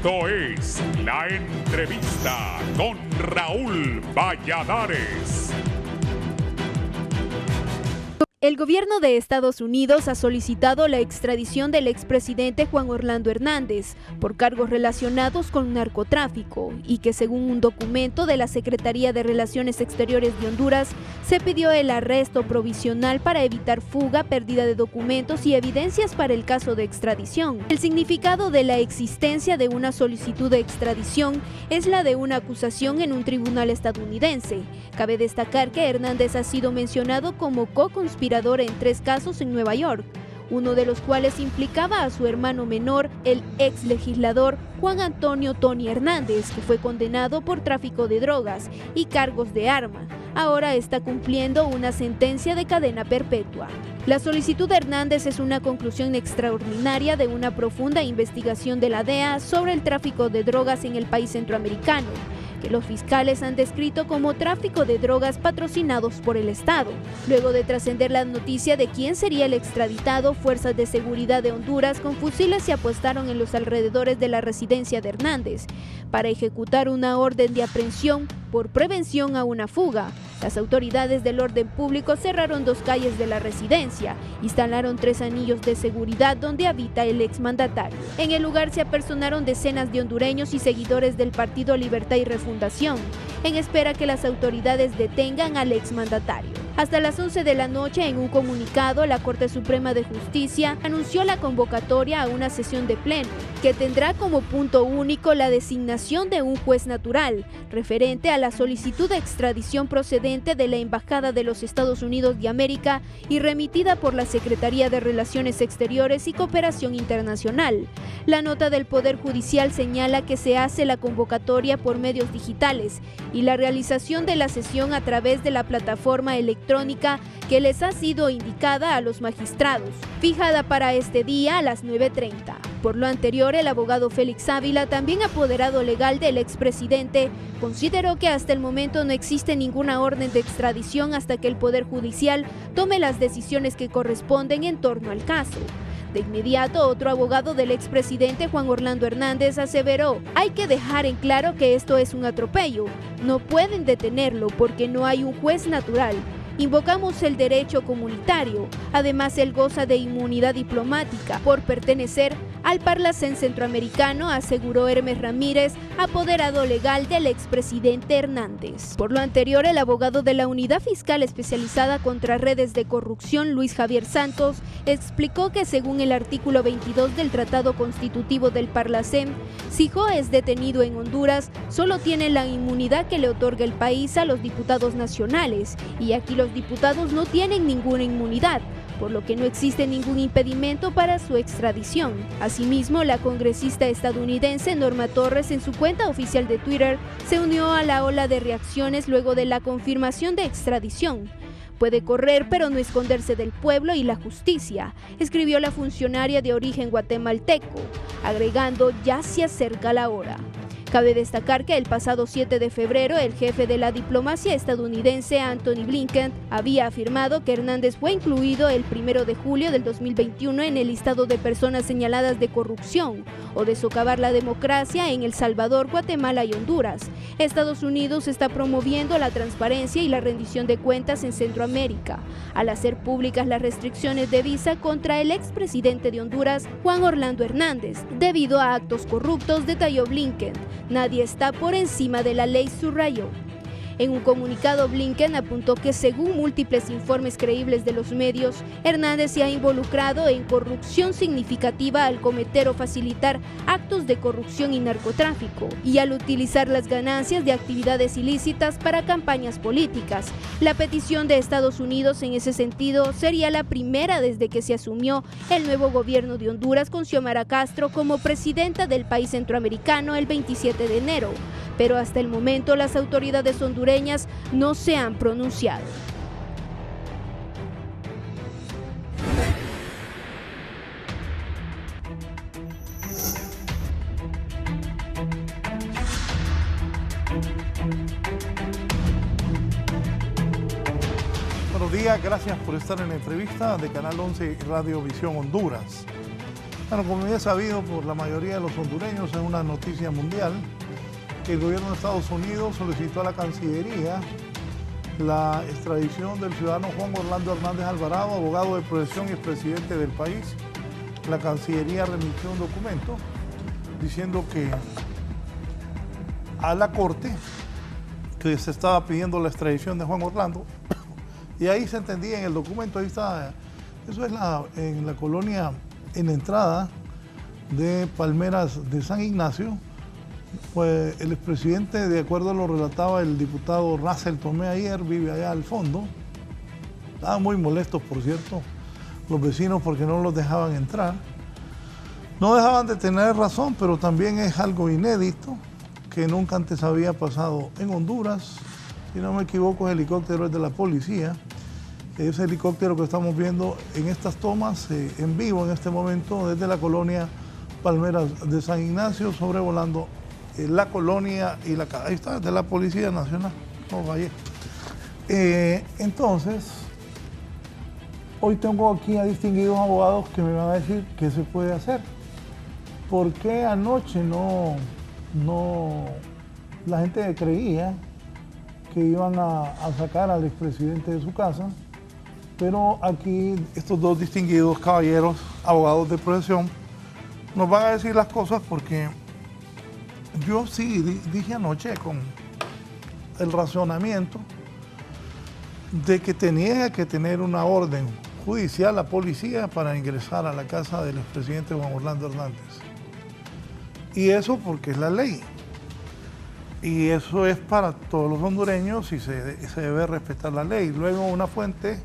Esto es La Entrevista con Raúl Valladares. El gobierno de Estados Unidos ha solicitado la extradición del expresidente Juan Orlando Hernández por cargos relacionados con narcotráfico y que, según un documento de la Secretaría de Relaciones Exteriores de Honduras, se pidió el arresto provisional para evitar fuga, pérdida de documentos y evidencias para el caso de extradición. El significado de la existencia de una solicitud de extradición es la de una acusación en un tribunal estadounidense. Cabe destacar que Hernández ha sido mencionado como co-conspirador en 3 casos en Nueva York, uno de los cuales implicaba a su hermano menor, el ex legislador Juan Antonio Tony Hernández, que fue condenado por tráfico de drogas y cargos de arma. Ahora está cumpliendo una sentencia de cadena perpetua. La solicitud de Hernández es una conclusión extraordinaria de una profunda investigación de la DEA sobre el tráfico de drogas en el país centroamericano, que los fiscales han descrito como tráfico de drogas patrocinados por el Estado. Luego de trascender la noticia de quién sería el extraditado, fuerzas de seguridad de Honduras con fusiles se apostaron en los alrededores de la residencia de Hernández para ejecutar una orden de aprehensión por prevención a una fuga. Las autoridades del orden público cerraron 2 calles de la residencia, instalaron 3 anillos de seguridad donde habita el exmandatario. En el lugar se apersonaron decenas de hondureños y seguidores del Partido Libertad y Refundación, en espera que las autoridades detengan al exmandatario. Hasta las 11 de la noche, en un comunicado, la Corte Suprema de Justicia anunció la convocatoria a una sesión de pleno, que tendrá como punto único la designación de un juez natural, referente a la solicitud de extradición procedente de la Embajada de los Estados Unidos de América y remitida por la Secretaría de Relaciones Exteriores y Cooperación Internacional. La nota del Poder Judicial señala que se hace la convocatoria por medios digitales y la realización de la sesión a través de la plataforma electrónica que les ha sido indicada a los magistrados, fijada para este día a las 9:30. Por lo anterior, el abogado Félix Ávila, también apoderado legal del expresidente, consideró que hasta el momento no existe ninguna orden de extradición hasta que el Poder Judicial tome las decisiones que corresponden en torno al caso. De inmediato, otro abogado del expresidente Juan Orlando Hernández aseveró: hay que dejar en claro que esto es un atropello, no pueden detenerlo porque no hay un juez natural. Invocamos el derecho comunitario. Además, él goza de inmunidad diplomática por pertenecer al Parlacén Centroamericano, aseguró Hermes Ramírez, apoderado legal del expresidente Hernández. Por lo anterior, el abogado de la Unidad Fiscal Especializada contra Redes de Corrupción, Luis Javier Santos, explicó que según el artículo 22 del Tratado Constitutivo del Parlacén, si Jo es detenido en Honduras, solo tiene la inmunidad que le otorga el país a los diputados nacionales, y aquí los diputados no tienen ninguna inmunidad, por lo que no existe ningún impedimento para su extradición. Asimismo, la congresista estadounidense Norma Torres, en su cuenta oficial de Twitter, se unió a la ola de reacciones luego de la confirmación de extradición. Puede correr, pero no esconderse del pueblo y la justicia, escribió la funcionaria de origen guatemalteco, agregando: ya se acerca la hora. Cabe destacar que el pasado 7 de febrero, el jefe de la diplomacia estadounidense, Antony Blinken, había afirmado que Hernández fue incluido el 1 de julio del 2021 en el listado de personas señaladas de corrupción o de socavar la democracia en El Salvador, Guatemala y Honduras. Estados Unidos está promoviendo la transparencia y la rendición de cuentas en Centroamérica, al hacer públicas las restricciones de visa contra el expresidente de Honduras, Juan Orlando Hernández, debido a actos corruptos, detalló Blinken. Nadie está por encima de la ley, subrayó. En un comunicado, Blinken apuntó que según múltiples informes creíbles de los medios, Hernández se ha involucrado en corrupción significativa al cometer o facilitar actos de corrupción y narcotráfico, y al utilizar las ganancias de actividades ilícitas para campañas políticas. La petición de Estados Unidos en ese sentido sería la primera desde que se asumió el nuevo gobierno de Honduras con Xiomara Castro como presidenta del país centroamericano el 27 de enero. Pero hasta el momento las autoridades hondureñas no se han pronunciado. Buenos días, gracias por estar en la entrevista de Canal 11 y Radio Visión Honduras. Bueno, como ya es sabido por la mayoría de los hondureños, es una noticia mundial que el gobierno de Estados Unidos solicitó a la Cancillería la extradición del ciudadano Juan Orlando Hernández Alvarado, abogado de profesión y expresidente del país. La Cancillería remitió un documento diciendo que a la Corte que se estaba pidiendo la extradición de Juan Orlando, y ahí se entendía en el documento, ahí está, eso es en la colonia, en la entrada de Palmeras de San Ignacio. Pues el expresidente, de acuerdo a lo relataba el diputado Russell Tomé ayer, vive allá al fondo. Estaban muy molestos, por cierto, los vecinos porque no los dejaban entrar. No dejaban de tener razón, pero también es algo inédito que nunca antes había pasado en Honduras. Si no me equivoco, el helicóptero es de la policía. Ese helicóptero que estamos viendo en estas tomas en vivo en este momento desde la colonia Palmeras de San Ignacio, sobrevolando la colonia y la ahí está, de la Policía Nacional. No, vaya. Entonces, hoy tengo aquí a distinguidos abogados que me van a decir qué se puede hacer. ¿Por qué anoche no la gente creía que iban a sacar al expresidente de su casa? Pero aquí estos dos distinguidos caballeros, abogados de profesión, nos van a decir las cosas porque yo sí dije anoche con el razonamiento de que tenía que tener una orden judicial la policía para ingresar a la casa del expresidente Juan Orlando Hernández. Y eso porque es la ley. Y eso es para todos los hondureños y se debe respetar la ley. Luego una fuente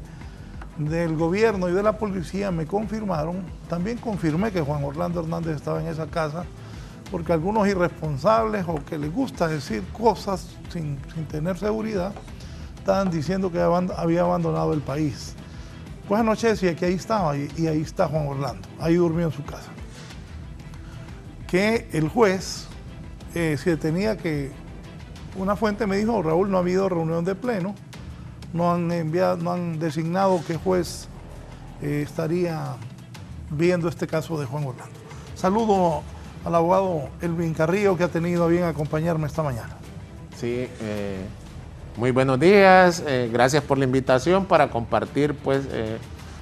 del gobierno y de la policía me confirmaron, también confirmé que Juan Orlando Hernández estaba en esa casa, porque algunos irresponsables o que les gusta decir cosas sin tener seguridad, estaban diciendo que había abandonado el país. Pues anoche decía que ahí estaba y ahí está Juan Orlando, ahí durmió en su casa. Que el juez, si tenía que, una fuente me dijo, Raúl, no ha habido reunión de pleno, no han designado qué juez estaría viendo este caso de Juan Orlando. Saludo al abogado Elvin Carrillo, que ha tenido a bien acompañarme esta mañana. Sí, muy buenos días, gracias por la invitación para compartir pues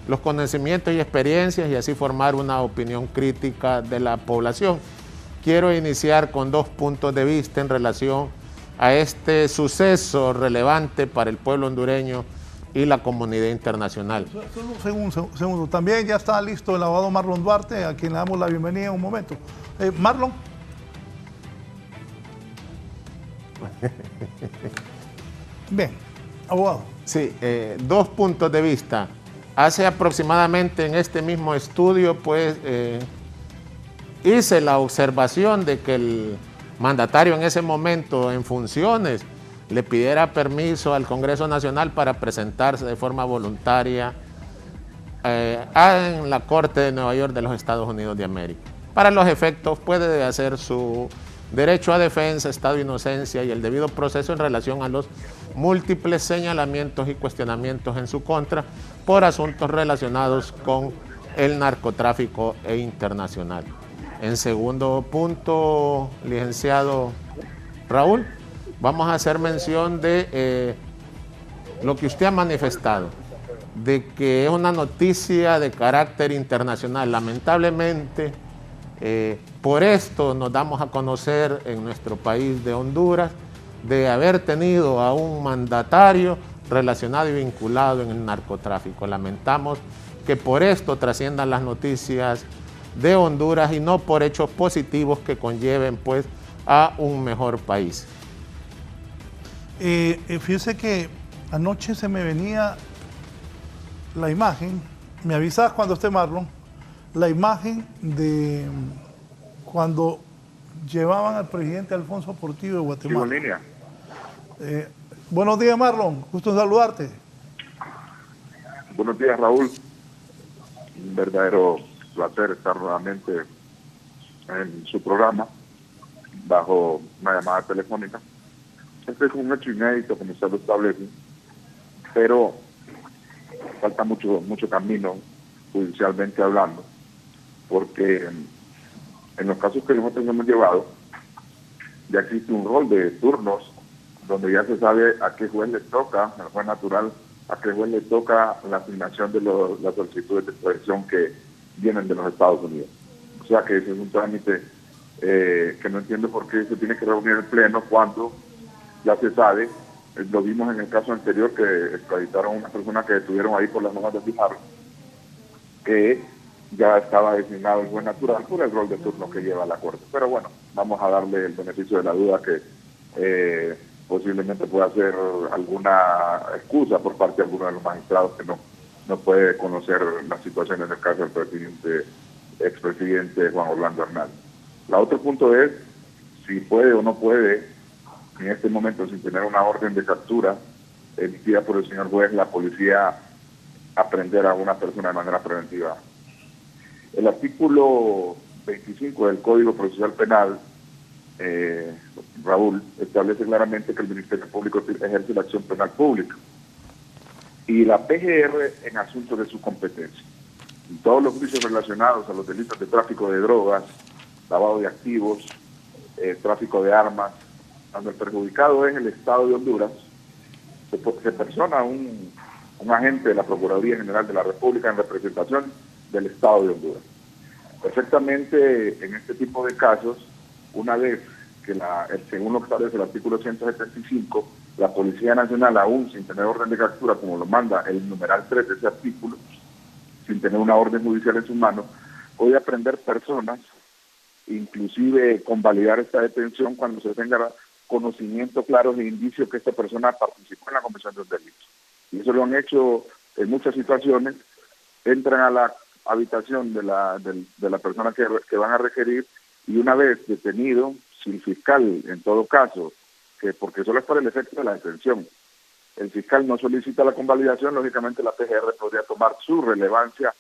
los conocimientos y experiencias y así formar una opinión crítica de la población. Quiero iniciar con 2 puntos de vista en relación a este suceso relevante para el pueblo hondureño y la comunidad internacional. Solo un segundo. También ya está listo el abogado Marlon Duarte, a quien le damos la bienvenida en un momento. Marlon. Bien, abogado. Sí, 2 puntos de vista. Hace aproximadamente en este mismo estudio, pues, hice la observación de que el mandatario en ese momento en funciones le pidiera permiso al Congreso Nacional para presentarse de forma voluntaria en la Corte de Nueva York de los Estados Unidos de América. Para los efectos puede hacer su derecho a defensa, estado de inocencia y el debido proceso en relación a los múltiples señalamientos y cuestionamientos en su contra por asuntos relacionados con el narcotráfico internacional. En segundo punto, licenciado Raúl, vamos a hacer mención de lo que usted ha manifestado, de que es una noticia de carácter internacional. Lamentablemente, por esto nos damos a conocer en nuestro país de Honduras de haber tenido a un mandatario relacionado y vinculado en el narcotráfico. Lamentamos que por esto trasciendan las noticias de Honduras y no por hechos positivos que conlleven pues a un mejor país. Fíjese que anoche se me venía la imagen, me avisas cuando esté Marlon, la imagen de cuando llevaban al presidente Alfonso Portillo de Guatemala. Buenos días, Marlon, gusto en saludarte. Buenos días, Raúl. Un verdadero placer estar nuevamente en su programa bajo una llamada telefónica. Este es un hecho inédito, como usted lo establece, pero falta mucho camino judicialmente hablando. porque en los casos que nosotros hemos llevado, ya existe un rol de turnos donde ya se sabe a qué juez le toca, al juez natural, a qué juez le toca la asignación de las solicitudes de extradición que vienen de los Estados Unidos. O sea que ese es un trámite que no entiendo por qué se tiene que reunir el Pleno cuando ya se sabe. Lo vimos en el caso anterior, que extraditaron a una persona que detuvieron ahí por las normas de Fijarro, que ya estaba designado el juez natural por el rol de turno que lleva la Corte. Pero bueno, vamos a darle el beneficio de la duda que posiblemente pueda ser alguna excusa por parte de alguno de los magistrados que no puede conocer la situación en el caso del expresidente Juan Orlando Hernández. El otro punto es si puede o no puede, en este momento, sin tener una orden de captura emitida por el señor juez, la policía aprender a una persona de manera preventiva. El artículo 25 del Código Procesal Penal, Raúl, establece claramente que el Ministerio Público ejerce la acción penal pública y la PGR en asuntos de su competencia. Y todos los juicios relacionados a los delitos de tráfico de drogas, lavado de activos, tráfico de armas, cuando el perjudicado es el Estado de Honduras, se persona un agente de la Procuraduría General de la República en representación del Estado de Honduras. Perfectamente, en este tipo de casos, una vez que según lo que establece el artículo 175, la Policía Nacional, aún sin tener orden de captura, como lo manda el numeral 3 de ese artículo, sin tener una orden judicial en sus manos, puede aprender personas, inclusive convalidar esta detención cuando se tenga conocimiento claro de indicios que esta persona participó en la comisión de un delito. Y eso lo han hecho en muchas situaciones. Entran a la habitación de la persona que van a requerir, y una vez detenido, si el fiscal, en todo caso, porque solo es por el efecto de la detención, el fiscal no solicita la convalidación, lógicamente la PGR podría tomar su relevancia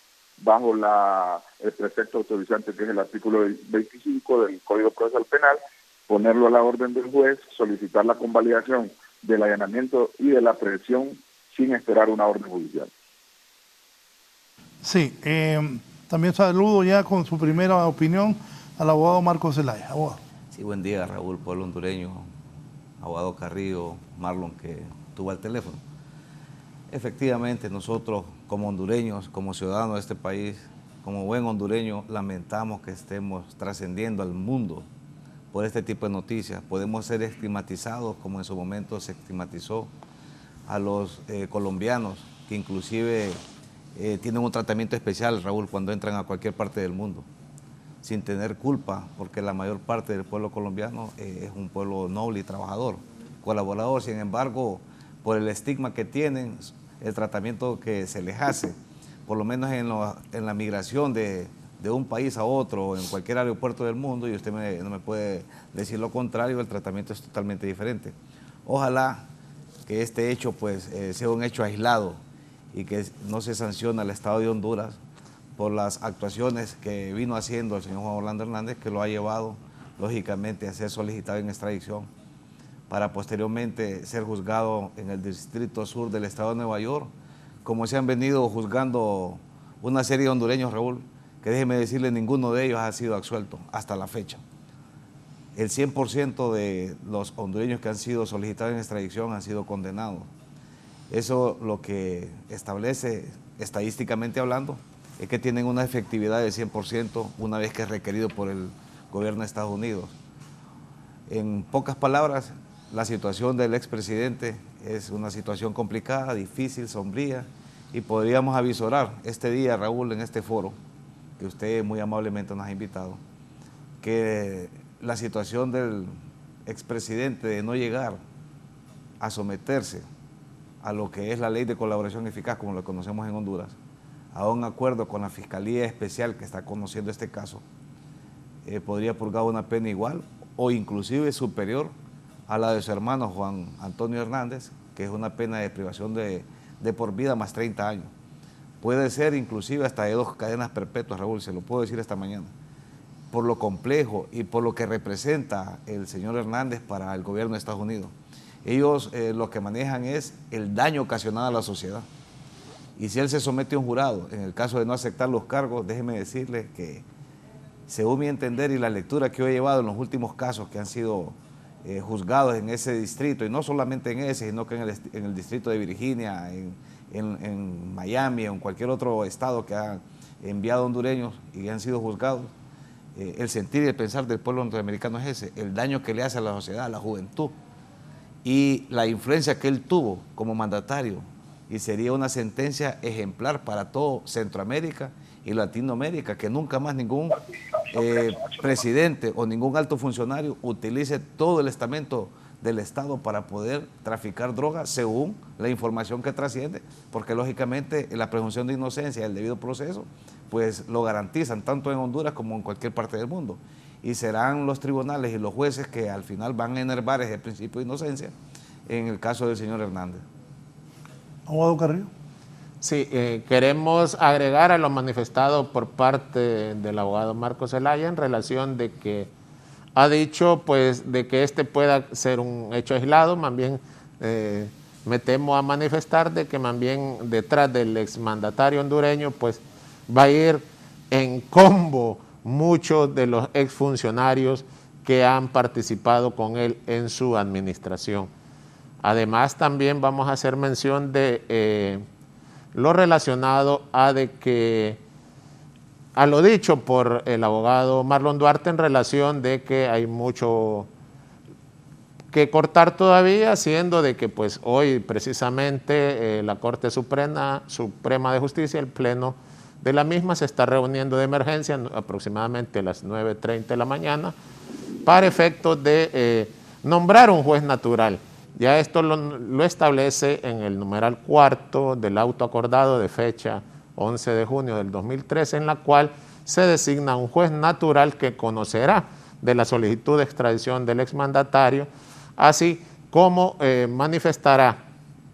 bajo el precepto autorizante, que es el artículo 25 del Código Procesal Penal, ponerlo a la orden del juez, solicitar la convalidación del allanamiento y de la aprehensión sin esperar una orden judicial. Sí, también saludo ya con su primera opinión al abogado Marcos Zelaya. Abogado. Sí, buen día, Raúl, pueblo hondureño, abogado Carrillo, Marlon, que tuvo el teléfono. Efectivamente, nosotros como hondureños, como ciudadanos de este país, como buen hondureño, lamentamos que estemos trascendiendo al mundo por este tipo de noticias. Podemos ser estigmatizados, como en su momento se estigmatizó a los colombianos, que inclusive tienen un tratamiento especial, Raúl, cuando entran a cualquier parte del mundo, sin tener culpa, porque la mayor parte del pueblo colombiano es un pueblo noble y trabajador, colaborador. Sin embargo, por el estigma que tienen, el tratamiento que se les hace, por lo menos en la migración de un país a otro, en cualquier aeropuerto del mundo, y usted no me puede decir lo contrario, el tratamiento es totalmente diferente. Ojalá que este hecho pues sea un hecho aislado y que no se sancione al Estado de Honduras por las actuaciones que vino haciendo el señor Juan Orlando Hernández, que lo ha llevado, lógicamente, a ser solicitado en extradición para posteriormente ser juzgado en el Distrito Sur del Estado de Nueva York, como se han venido juzgando una serie de hondureños, Raúl, que déjeme decirle, ninguno de ellos ha sido absuelto hasta la fecha. El 100% de los hondureños que han sido solicitados en extradición han sido condenados. Eso lo que establece, estadísticamente hablando, es que tienen una efectividad del 100% una vez que es requerido por el gobierno de Estados Unidos. En pocas palabras, la situación del expresidente es una situación complicada, difícil, sombría, y podríamos avisorar este día, Raúl, en este foro, que usted muy amablemente nos ha invitado, que la situación del expresidente de no llegar a someterse a lo que es la ley de colaboración eficaz, como lo conocemos en Honduras, a un acuerdo con la Fiscalía Especial que está conociendo este caso, podría purgar una pena igual o inclusive superior a la de su hermano Juan Antonio Hernández, que es una pena de privación de por vida más 30 años. Puede ser inclusive hasta de 2 cadenas perpetuas, Raúl, se lo puedo decir esta mañana, por lo complejo y por lo que representa el señor Hernández para el gobierno de Estados Unidos. Ellos lo que manejan es el daño ocasionado a la sociedad. Y si él se somete a un jurado, en el caso de no aceptar los cargos, déjeme decirle que según mi entender y la lectura que yo he llevado en los últimos casos que han sido juzgados en ese distrito, y no solamente en ese, sino que en el distrito de Virginia, en Miami, o en cualquier otro estado que ha enviado hondureños y han sido juzgados, el sentir y el pensar del pueblo norteamericano es ese, el daño que le hace a la sociedad, a la juventud, y la influencia que él tuvo como mandatario, y sería una sentencia ejemplar para todo Centroamérica y Latinoamérica, que nunca más ningún presidente o ningún alto funcionario utilice todo el estamento del Estado para poder traficar drogas según la información que trasciende, porque lógicamente la presunción de inocencia y el debido proceso pues lo garantizan tanto en Honduras como en cualquier parte del mundo, y serán los tribunales y los jueces que al final van a enervar ese principio de inocencia en el caso del señor Hernández. Abogado Carrillo. Sí, queremos agregar a lo manifestado por parte del abogado Marcos Zelaya en relación de que ha dicho pues de que este pueda ser un hecho aislado. Más bien me temo a manifestar de que más bien detrás del exmandatario hondureño pues va a ir en combo muchos de los exfuncionarios que han participado con él en su administración. Además también vamos a hacer mención de lo relacionado a lo dicho por el abogado Marlon Duarte en relación de que hay mucho que cortar todavía, siendo de que pues hoy precisamente la Corte Suprema de Justicia, el Pleno de la misma, se está reuniendo de emergencia aproximadamente a las 9:30 de la mañana para efectos de nombrar un juez natural. Ya esto lo establece en el numeral 4 del auto acordado de fecha 11 de junio del 2013, en la cual se designa un juez natural que conocerá de la solicitud de extradición del exmandatario, así como manifestará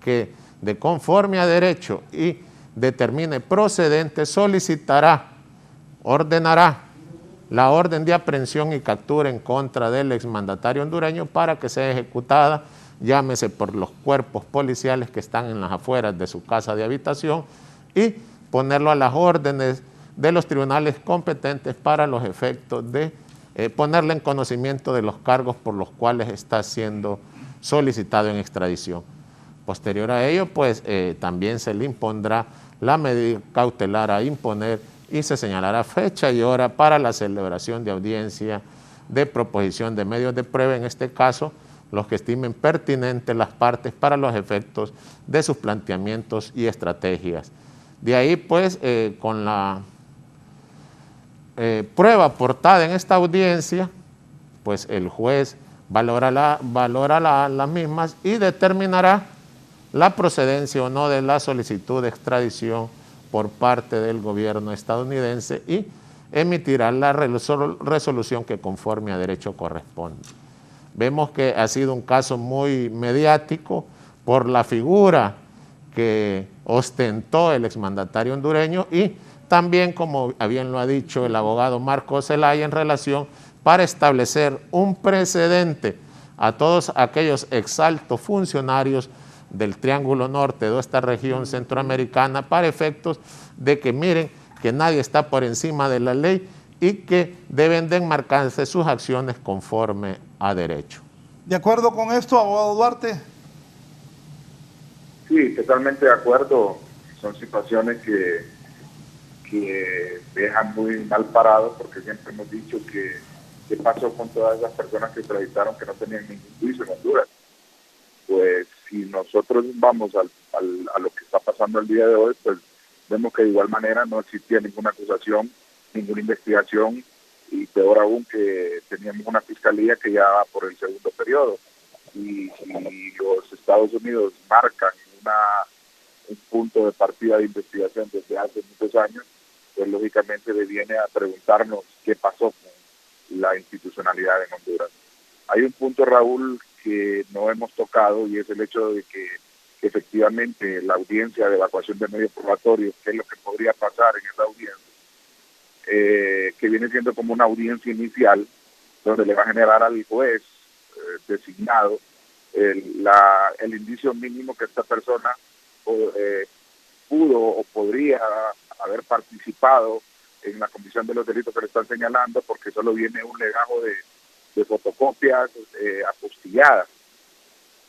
que de conforme a derecho y determine procedente, ordenará la orden de aprehensión y captura en contra del exmandatario hondureño para que sea ejecutada, llámese por los cuerpos policiales que están en las afueras de su casa de habitación, y ponerlo a las órdenes de los tribunales competentes para los efectos de ponerle en conocimiento de los cargos por los cuales está siendo solicitado en extradición. Posterior a ello, pues también se le impondrá la medida cautelar a imponer y se señalará fecha y hora para la celebración de audiencia de proposición de medios de prueba, en este caso, los que estimen pertinentes las partes para los efectos de sus planteamientos y estrategias. De ahí, pues, con la prueba aportada en esta audiencia, pues el juez valora las mismas y determinará la procedencia o no de la solicitud de extradición por parte del gobierno estadounidense y emitirá la resolución que conforme a derecho corresponde. Vemos que ha sido un caso muy mediático por la figura que ostentó el exmandatario hondureño y también, como bien lo ha dicho el abogado Marcos Zelaya, en relación para establecer un precedente a todos aquellos exaltos funcionarios del Triángulo Norte de esta región centroamericana para efectos de que miren que nadie está por encima de la ley y que deben de enmarcarse sus acciones conforme a derecho. ¿De acuerdo con esto, abogado Duarte? Sí, totalmente de acuerdo. Son situaciones que dejan muy mal parado, porque siempre hemos dicho que qué pasó con todas las personas que extraditaron que no tenían ningún juicio en Honduras. Pues si nosotros vamos a lo que está pasando el día de hoy, pues vemos que de igual manera no existía ninguna acusación, ninguna investigación, y peor aún que teníamos una fiscalía que ya va por el segundo periodo. Y los Estados Unidos marcan un punto de partida de investigación desde hace muchos años, pues lógicamente viene a preguntarnos qué pasó con la institucionalidad en Honduras. Hay un punto, Raúl, que no hemos tocado, y es el hecho de que efectivamente la audiencia de evacuación de medios probatorios, qué es lo que podría pasar en esa audiencia, que viene siendo como una audiencia inicial, donde le va a generar al juez designado el indicio mínimo que esta persona pudo o podría haber participado en la comisión de los delitos que le están señalando, porque solo viene un legajo de fotocopias apostilladas.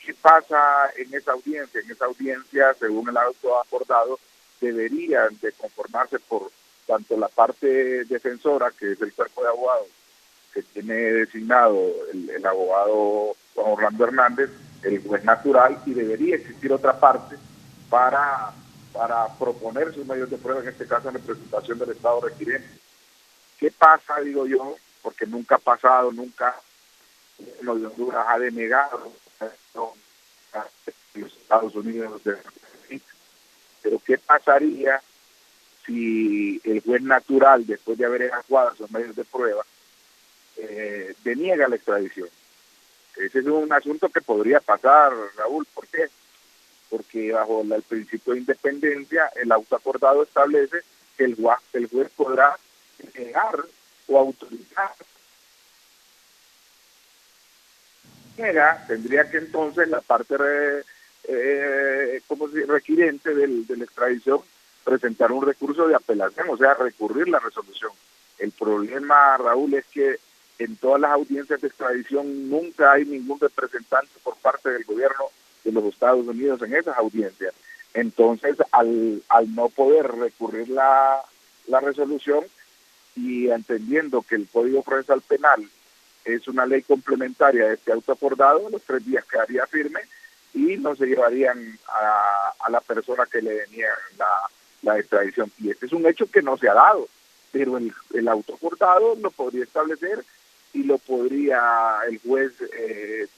¿Qué pasa en esa audiencia? En esa audiencia, según el auto acordado, deberían de conformarse por tanto la parte defensora, que es el cuerpo de abogados, que tiene designado el abogado Juan Orlando Hernández, el juez natural, y debería existir otra parte para proponer sus medios de prueba, en este caso en representación del Estado requiriente. ¿Qué pasa, digo yo? Porque nunca ha pasado, nunca el gobierno de Honduras ha denegado a los Estados Unidos. Pero ¿qué pasaría si el juez natural, después de haber evacuado sus medios de prueba, deniega la extradición? Ese es un asunto que podría pasar, Raúl. ¿Por qué? Porque bajo el principio de independencia, el auto acordado establece que el juez podrá negar o autorizar. Tendría que entonces la parte requirente de la extradición presentar un recurso de apelación, o sea, recurrir la resolución. El problema, Raúl, es que en todas las audiencias de extradición nunca hay ningún representante por parte del gobierno de los Estados Unidos en esas audiencias. Entonces, al no poder recurrir la resolución, y entendiendo que el Código Procesal Penal es una ley complementaria de este auto acordado, los 3 días quedaría firme y no se llevarían a la persona que le deniegan la extradición. Y este es un hecho que no se ha dado, pero el auto acordado lo podría establecer y lo podría el juez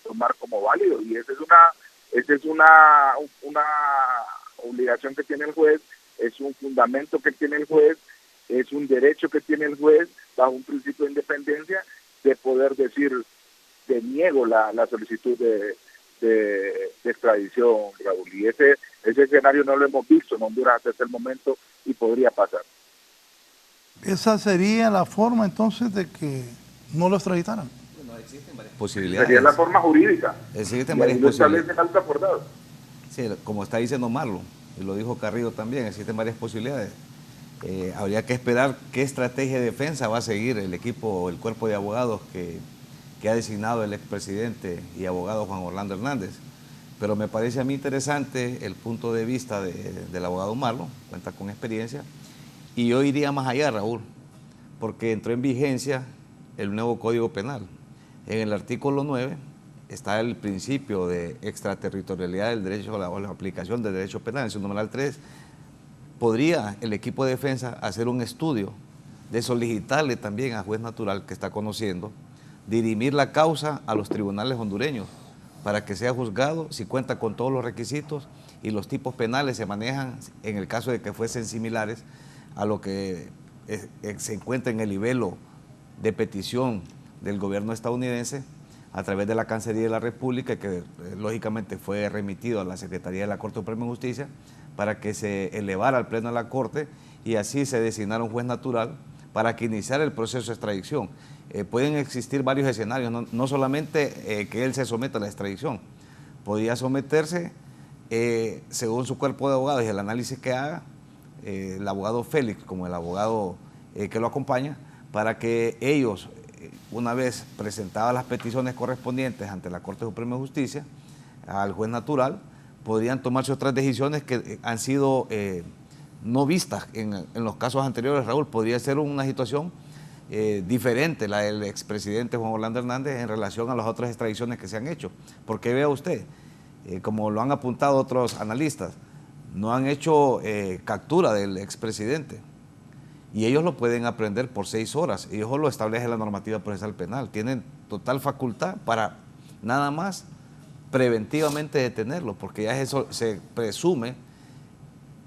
tomar como válido, y esa es una obligación que tiene el juez, es un fundamento que tiene el juez, es un derecho que tiene el juez bajo un principio de independencia de poder decir deniego la solicitud de extradición, Raúl. Y ese escenario no lo hemos visto en Honduras hasta el momento y podría pasar. ¿Esa sería la forma entonces de que no lo extraditaran? Bueno, existen varias posibilidades. Sería la forma jurídica. Existen varias posibilidades. El auto acordado. Sí, como está diciendo Marlon, y lo dijo Carrillo también, existen varias posibilidades. Habría que esperar qué estrategia de defensa va a seguir el equipo o el cuerpo de abogados que ha designado el expresidente y abogado Juan Orlando Hernández. Pero me parece a mí interesante el punto de vista del abogado Marlon, cuenta con experiencia, y yo iría más allá, Raúl, porque entró en vigencia el nuevo Código Penal. En el artículo 9 está el principio de extraterritorialidad del derecho a la aplicación del derecho penal. En su numeral 3, podría el equipo de defensa hacer un estudio de solicitarle también al juez natural que está conociendo, dirimir la causa a los tribunales hondureños para que sea juzgado si cuenta con todos los requisitos y los tipos penales se manejan en el caso de que fuesen similares a lo que se encuentra en el libelo de petición del gobierno estadounidense a través de la Cancillería de la República, que lógicamente fue remitido a la Secretaría de la Corte Suprema de Justicia para que se elevara al Pleno de la Corte y así se designara un juez natural para que iniciara el proceso de extradición. Pueden existir varios escenarios, no solamente que él se someta a la extradición, podría someterse, según su cuerpo de abogados y el análisis que haga, el abogado Félix como el abogado que lo acompaña, para que ellos, una vez presentadas las peticiones correspondientes ante la Corte Suprema de Justicia, al juez natural, podrían tomarse otras decisiones que han sido no vistas en los casos anteriores, Raúl. Podría ser una situación diferente la del expresidente Juan Orlando Hernández en relación a las otras extradiciones que se han hecho. Porque vea usted, como lo han apuntado otros analistas, no han hecho captura del expresidente y ellos lo pueden aprender por 6 horas. Y eso lo establece la normativa procesal penal. Tienen total facultad para nada más preventivamente detenerlo, porque ya eso se presume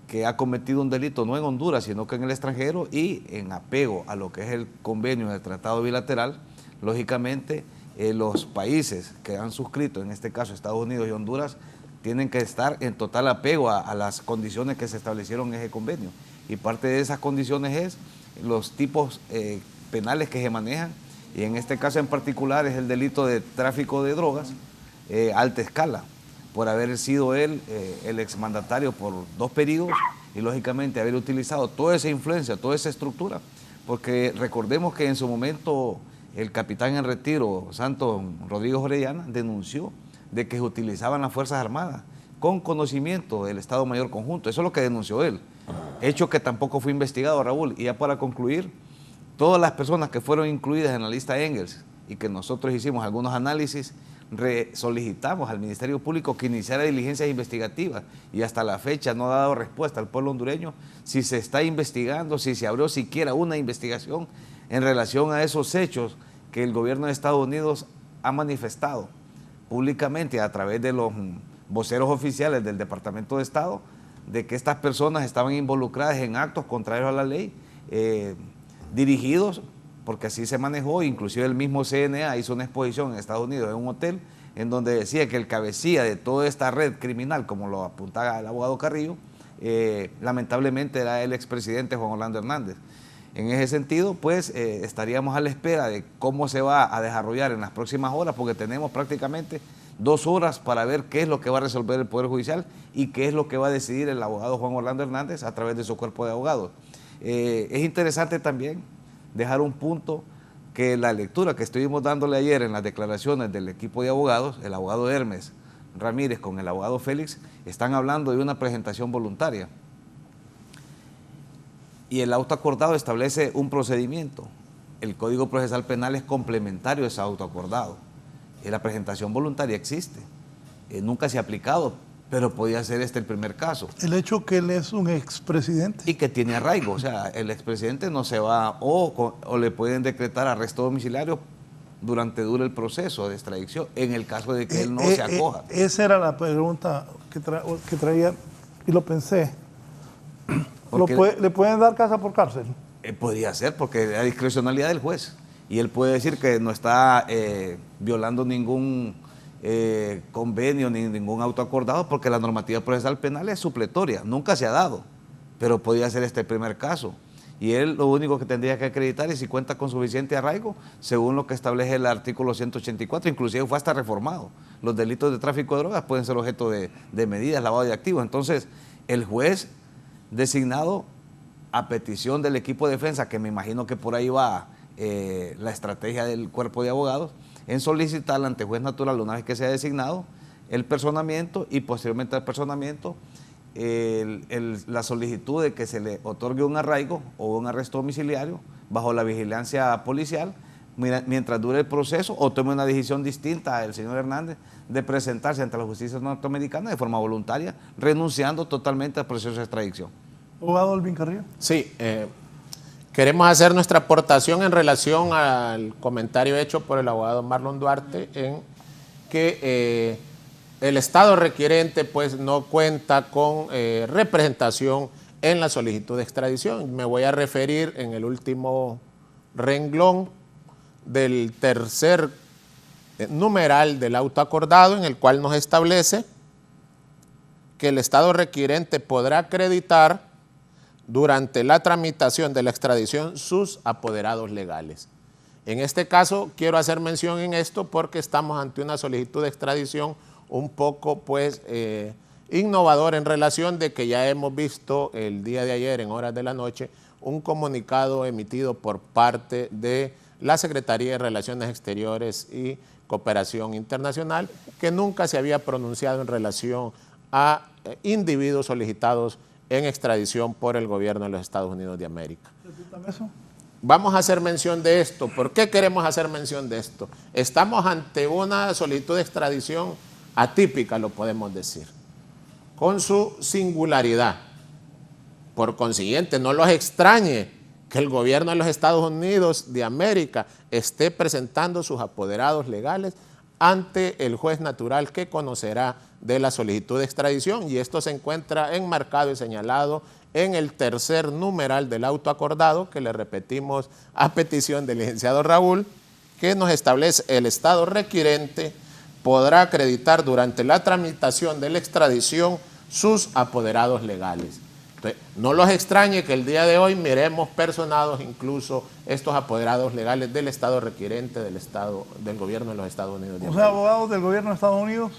que ha cometido un delito no en Honduras, sino que en el extranjero, y en apego a lo que es el convenio del tratado bilateral, lógicamente los países que han suscrito, en este caso Estados Unidos y Honduras, tienen que estar en total apego a las condiciones que se establecieron en ese convenio. Y parte de esas condiciones es los tipos penales que se manejan, y en este caso en particular es el delito de tráfico de drogas, alta escala, por haber sido él el exmandatario por 2 periodos y lógicamente haber utilizado toda esa influencia, toda esa estructura, porque recordemos que en su momento el capitán en retiro, Santos Rodrigo Orellana, denunció de que se utilizaban las Fuerzas Armadas con conocimiento del Estado Mayor Conjunto. Eso es lo que denunció él. Hecho que tampoco fue investigado, Raúl. Y ya para concluir, todas las personas que fueron incluidas en la lista Engels y que nosotros hicimos algunos análisis, solicitamos al Ministerio Público que iniciara diligencias investigativas y hasta la fecha no ha dado respuesta al pueblo hondureño si se está investigando, si se abrió siquiera una investigación en relación a esos hechos que el gobierno de Estados Unidos ha manifestado públicamente a través de los voceros oficiales del Departamento de Estado, de que estas personas estaban involucradas en actos contrarios a la ley, dirigidos, porque así se manejó, inclusive el mismo CNA hizo una exposición en Estados Unidos en un hotel, en donde decía que el cabecilla de toda esta red criminal, como lo apuntaba el abogado Carrillo, lamentablemente era el expresidente Juan Orlando Hernández. En ese sentido, pues estaríamos a la espera de cómo se va a desarrollar en las próximas horas, porque tenemos prácticamente 2 horas para ver qué es lo que va a resolver el Poder Judicial y qué es lo que va a decidir el abogado Juan Orlando Hernández a través de su cuerpo de abogados. Es interesante también dejar un punto que la lectura que estuvimos dándole ayer en las declaraciones del equipo de abogados, el abogado Hermes Ramírez con el abogado Félix, están hablando de una presentación voluntaria. Y el auto acordado establece un procedimiento. El Código Procesal Penal es complementario a ese auto acordado. La presentación voluntaria existe. Nunca se ha aplicado, pero podía ser este el primer caso. El hecho que él es un expresidente. Y que tiene arraigo. O sea, el expresidente no se va, o le pueden decretar arresto domiciliario dure el proceso de extradición, en el caso de que él no se acoja. Esa era la pregunta que traía y lo pensé. ¿Le pueden dar casa por cárcel? Podría ser, porque es la discrecionalidad del juez. Y él puede decir que no está violando ningún convenio ni ningún auto acordado, porque la normativa procesal penal es supletoria, nunca se ha dado, pero podría ser este el primer caso. Y él lo único que tendría que acreditar es si cuenta con suficiente arraigo, según lo que establece el artículo 184, inclusive fue hasta reformado. Los delitos de tráfico de drogas pueden ser objeto de medidas, lavado de activos. Entonces, el juez designado a petición del equipo de defensa, que me imagino que por ahí va la estrategia del cuerpo de abogados, en solicitar ante juez natural, una vez que sea designado, el personamiento y posteriormente al personamiento, la solicitud de que se le otorgue un arraigo o un arresto domiciliario bajo la vigilancia policial mientras dure el proceso, o tome una decisión distinta al señor Hernández de presentarse ante la justicia norteamericana de forma voluntaria, renunciando totalmente al proceso de extradición. Abogado Alvin Carrillo. Sí, queremos hacer nuestra aportación en relación al comentario hecho por el abogado Marlon Duarte en que el Estado requirente pues no cuenta con representación en la solicitud de extradición. Me voy a referir en el último renglón del tercer numeral del auto acordado, en el cual nos establece que el Estado requirente podrá acreditar durante la tramitación de la extradición sus apoderados legales. En este caso, quiero hacer mención en esto porque estamos ante una solicitud de extradición un poco pues innovador en relación de que ya hemos visto el día de ayer en horas de la noche un comunicado emitido por parte de la Secretaría de Relaciones Exteriores y Cooperación Internacional, que nunca se había pronunciado en relación a individuos solicitados en extradición por el gobierno de los Estados Unidos de América. ¿Eso? Vamos a hacer mención de esto. ¿Por qué queremos hacer mención de esto? Estamos ante una solicitud de extradición atípica, lo podemos decir, con su singularidad. Por consiguiente, no los extrañe que el gobierno de los Estados Unidos de América esté presentando sus apoderados legales ante el juez natural que conocerá de la solicitud de extradición, y esto se encuentra enmarcado y señalado en el tercer numeral del auto acordado, que le repetimos a petición del licenciado Raúl, que nos establece: el Estado requirente podrá acreditar durante la tramitación de la extradición sus apoderados legales. Entonces, no los extrañe que el día de hoy miremos personados incluso estos apoderados legales del Estado requirente del gobierno de los Estados Unidos de América. O sea, abogados del gobierno de Estados Unidos.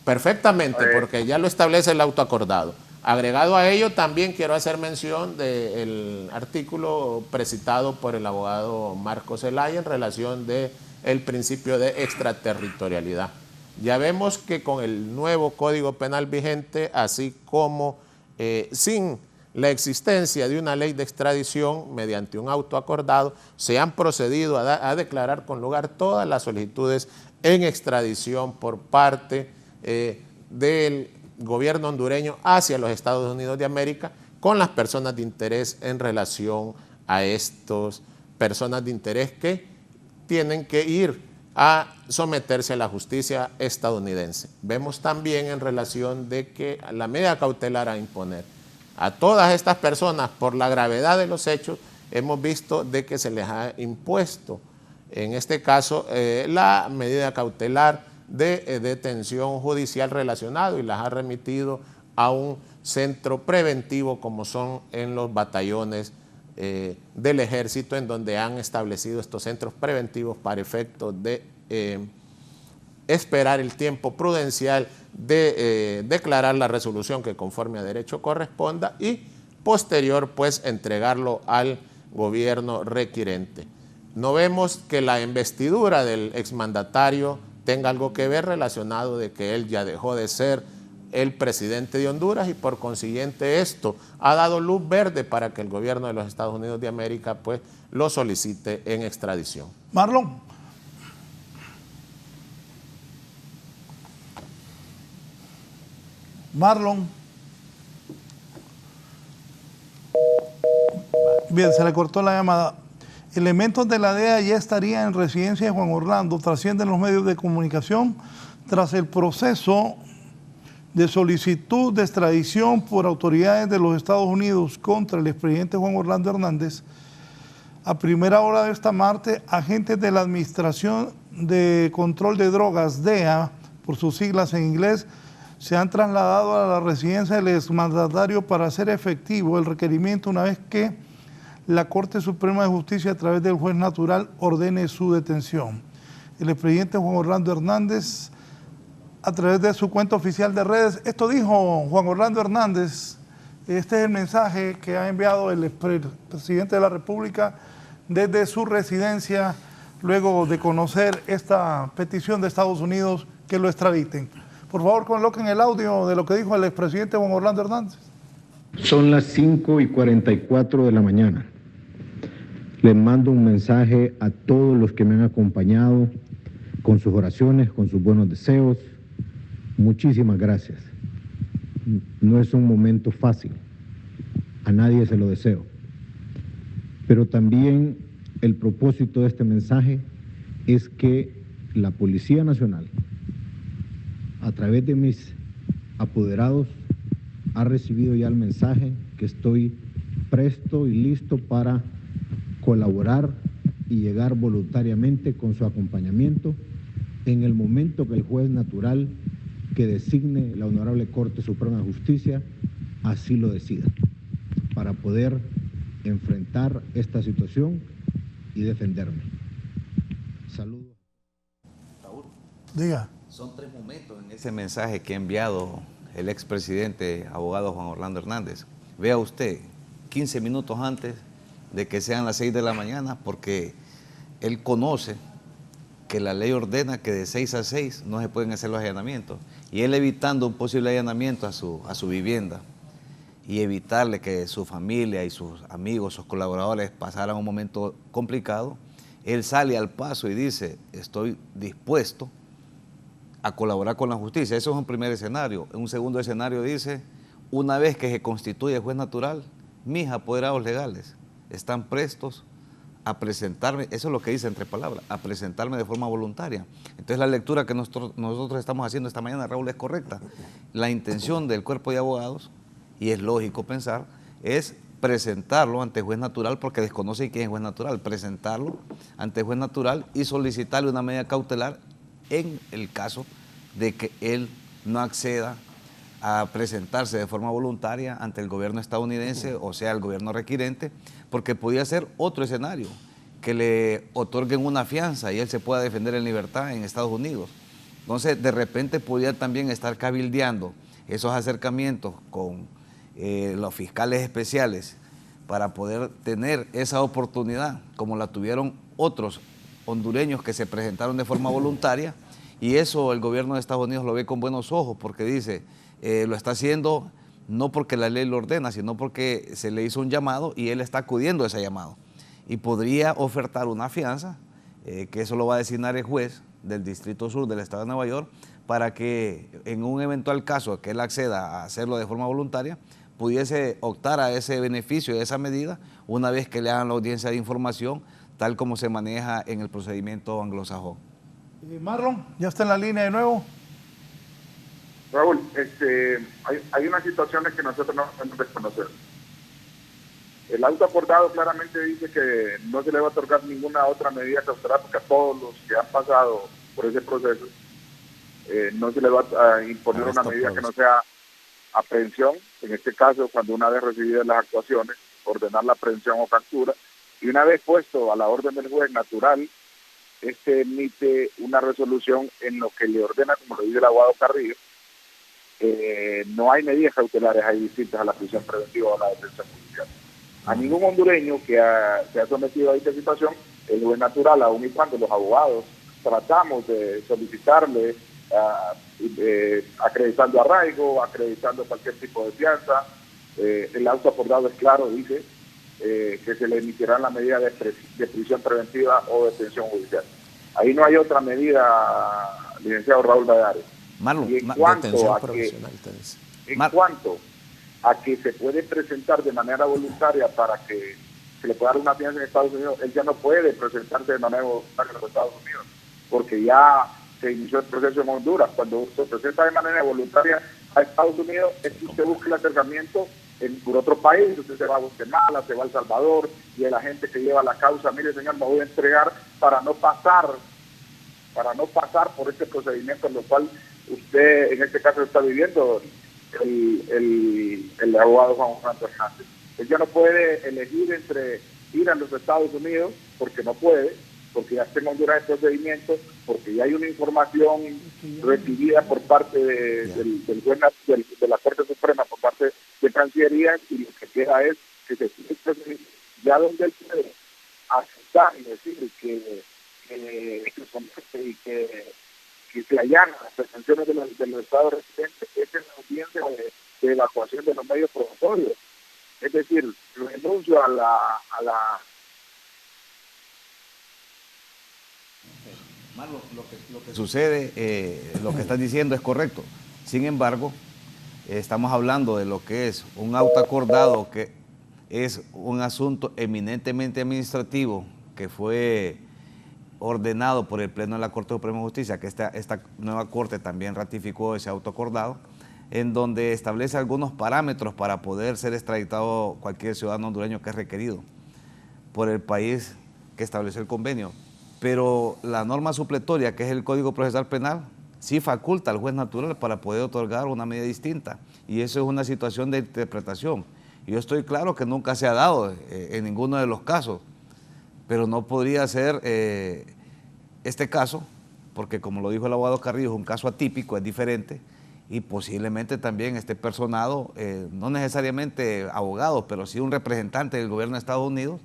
Perfectamente, porque ya lo establece el auto acordado. Agregado a ello, también quiero hacer mención del artículo precitado por el abogado Marcos Zelaya en relación del principio de extraterritorialidad. Ya vemos que con el nuevo Código Penal vigente, así como sin la existencia de una ley de extradición mediante un auto acordado, se han procedido a declarar con lugar todas las solicitudes en extradición por parte del gobierno hondureño hacia los Estados Unidos de América con las personas de interés en relación a estas personas de interés que tienen que ir a someterse a la justicia estadounidense. Vemos también en relación de que la medida cautelar a imponer a todas estas personas por la gravedad de los hechos, hemos visto de que se les ha impuesto, en este caso, la medida cautelar de detención judicial relacionado y las ha remitido a un centro preventivo como son en los batallones del ejército, en donde han establecido estos centros preventivos para efectos de esperar el tiempo prudencial de declarar la resolución que conforme a derecho corresponda y posterior pues entregarlo al gobierno requirente. No vemos que la investidura del exmandatario tenga algo que ver relacionado de que él ya dejó de ser el presidente de Honduras y por consiguiente esto ha dado luz verde para que el gobierno de los Estados Unidos de América pues lo solicite en extradición. Marlon. Bien, se le cortó la llamada. Elementos de la DEA ya estarían en residencia de Juan Orlando, trascienden los medios de comunicación, tras el proceso de solicitud de extradición por autoridades de los Estados Unidos contra el expresidente Juan Orlando Hernández. A primera hora de esta martes, agentes de la Administración de Control de Drogas, DEA, por sus siglas en inglés, se han trasladado a la residencia del exmandatario para hacer efectivo el requerimiento una vez que la Corte Suprema de Justicia, a través del juez natural, ordene su detención. El expresidente Juan Orlando Hernández, a través de su cuenta oficial de redes, esto dijo Juan Orlando Hernández, este es el mensaje que ha enviado el presidente de la República desde su residencia, luego de conocer esta petición de Estados Unidos que lo extraditen. Por favor, coloquen el audio de lo que dijo el expresidente Juan Orlando Hernández. Son las 5:44 de la mañana. Les mando un mensaje a todos los que me han acompañado con sus oraciones, con sus buenos deseos. Muchísimas gracias. No es un momento fácil, a nadie se lo deseo. Pero también el propósito de este mensaje es que la Policía Nacional, a través de mis apoderados, ha recibido ya el mensaje que estoy presto y listo para colaborar y llegar voluntariamente con su acompañamiento en el momento que el juez natural que designe la Honorable Corte Suprema de Justicia así lo decida, para poder enfrentar esta situación y defenderme. Saludos. Raúl, Diga. son 3 momentos en ese mensaje que ha enviado el expresidente abogado Juan Orlando Hernández. Vea usted, 15 minutos antes de que sean las 6 de la mañana, porque él conoce que la ley ordena que de 6 a 6 no se pueden hacer los allanamientos, y él evitando un posible allanamiento a su vivienda y evitarle que su familia y sus amigos, sus colaboradores pasaran un momento complicado, él sale al paso y dice, estoy dispuesto a colaborar con la justicia. Eso es un primer escenario. En un segundo escenario dice, una vez que se constituye el juez natural, mis apoderados legales están prestos a presentarme, eso es lo que dice entre palabras, a presentarme de forma voluntaria. Entonces la lectura que nosotros estamos haciendo esta mañana, Raúl, es correcta. La intención del cuerpo de abogados, y es lógico pensar, es presentarlo ante el juez natural, porque desconoce quién es juez natural, presentarlo ante el juez natural y solicitarle una medida cautelar en el caso de que él no acceda a presentarse de forma voluntaria ante el gobierno estadounidense, o sea, el gobierno requirente, porque podía ser otro escenario, que le otorguen una fianza y él se pueda defender en libertad en Estados Unidos. Entonces, de repente podía también estar cabildeando esos acercamientos con los fiscales especiales, para poder tener esa oportunidad, como la tuvieron otros hondureños que se presentaron de forma voluntaria, y eso el gobierno de Estados Unidos lo ve con buenos ojos, porque dice, lo está haciendo no porque la ley lo ordena, sino porque se le hizo un llamado y él está acudiendo a ese llamado. Y podría ofertar una fianza, que eso lo va a designar el juez del Distrito Sur del Estado de Nueva York, para que en un eventual caso que él acceda a hacerlo de forma voluntaria, pudiese optar a ese beneficio de esa medida una vez que le hagan la audiencia de información, tal como se maneja en el procedimiento anglosajón. Marlon, ¿ya está en la línea de nuevo? Raúl, hay unas situaciones que nosotros no podemos desconocer. El auto acordado claramente dice que no se le va a otorgar ninguna otra medida cautelar, porque a todos los que han pasado por ese proceso no se le va a imponer una medida que no sea aprehensión, en este caso cuando una vez recibidas las actuaciones, ordenar la aprehensión o captura, y una vez puesto a la orden del juez natural, emite una resolución en lo que le ordena, como lo dice el abogado Carrillo. No hay medidas cautelares ahí distintas a la prisión preventiva o a la detención judicial. A ningún hondureño que se ha sometido a esta situación, el juez natural, aun y cuando los abogados tratamos de solicitarle acreditando arraigo, acreditando cualquier tipo de fianza, el auto acordado es claro, dice que se le emitirá la medida de prisión preventiva o detención judicial. Ahí no hay otra medida, licenciado Raúl Valladares. Marlon, y en cuanto a que se puede presentar de manera voluntaria para que se le pueda dar una fianza en Estados Unidos, él ya no puede presentarse de manera voluntaria en los Estados Unidos, porque ya se inició el proceso en Honduras. Cuando se presenta de manera voluntaria a Estados Unidos, es que usted busca el acercamiento por otro país, usted se va a Guatemala, se va a El Salvador, y la gente que lleva la causa, mire señor, me voy a entregar para no pasar por este procedimiento en lo cual usted en este caso está viviendo el abogado Juan Hernández. Él ya no puede elegir entre ir a los Estados Unidos, porque no puede, porque ya está en Honduras el procedimiento, porque ya hay una información recibida por parte del juez de la Corte Suprema, por parte de Cancillería, y lo que queda es que se sigue el procedimiento, ya donde él puede aceptar y decir que somete y que se allanan las pretensiones de los estados residentes, es en la audiencia de evacuación de los medios probatorios. Es decir, renuncio a la Marlon, lo que sucede, lo que estás diciendo es correcto. Sin embargo, estamos hablando de lo que es un auto acordado, que es un asunto eminentemente administrativo, que fue ordenado por el Pleno de la Corte Suprema de Justicia, que esta nueva Corte también ratificó ese auto acordado, en donde establece algunos parámetros para poder ser extraditado cualquier ciudadano hondureño que es requerido por el país que estableció el convenio. Pero la norma supletoria, que es el Código Procesal Penal, sí faculta al juez natural para poder otorgar una medida distinta, y eso es una situación de interpretación. Yo estoy claro que nunca se ha dado en ninguno de los casos, pero no podría ser este caso, porque como lo dijo el abogado Carrillo, es un caso atípico, es diferente, y posiblemente también esté personado, no necesariamente abogado, pero sí un representante del gobierno de Estados Unidos,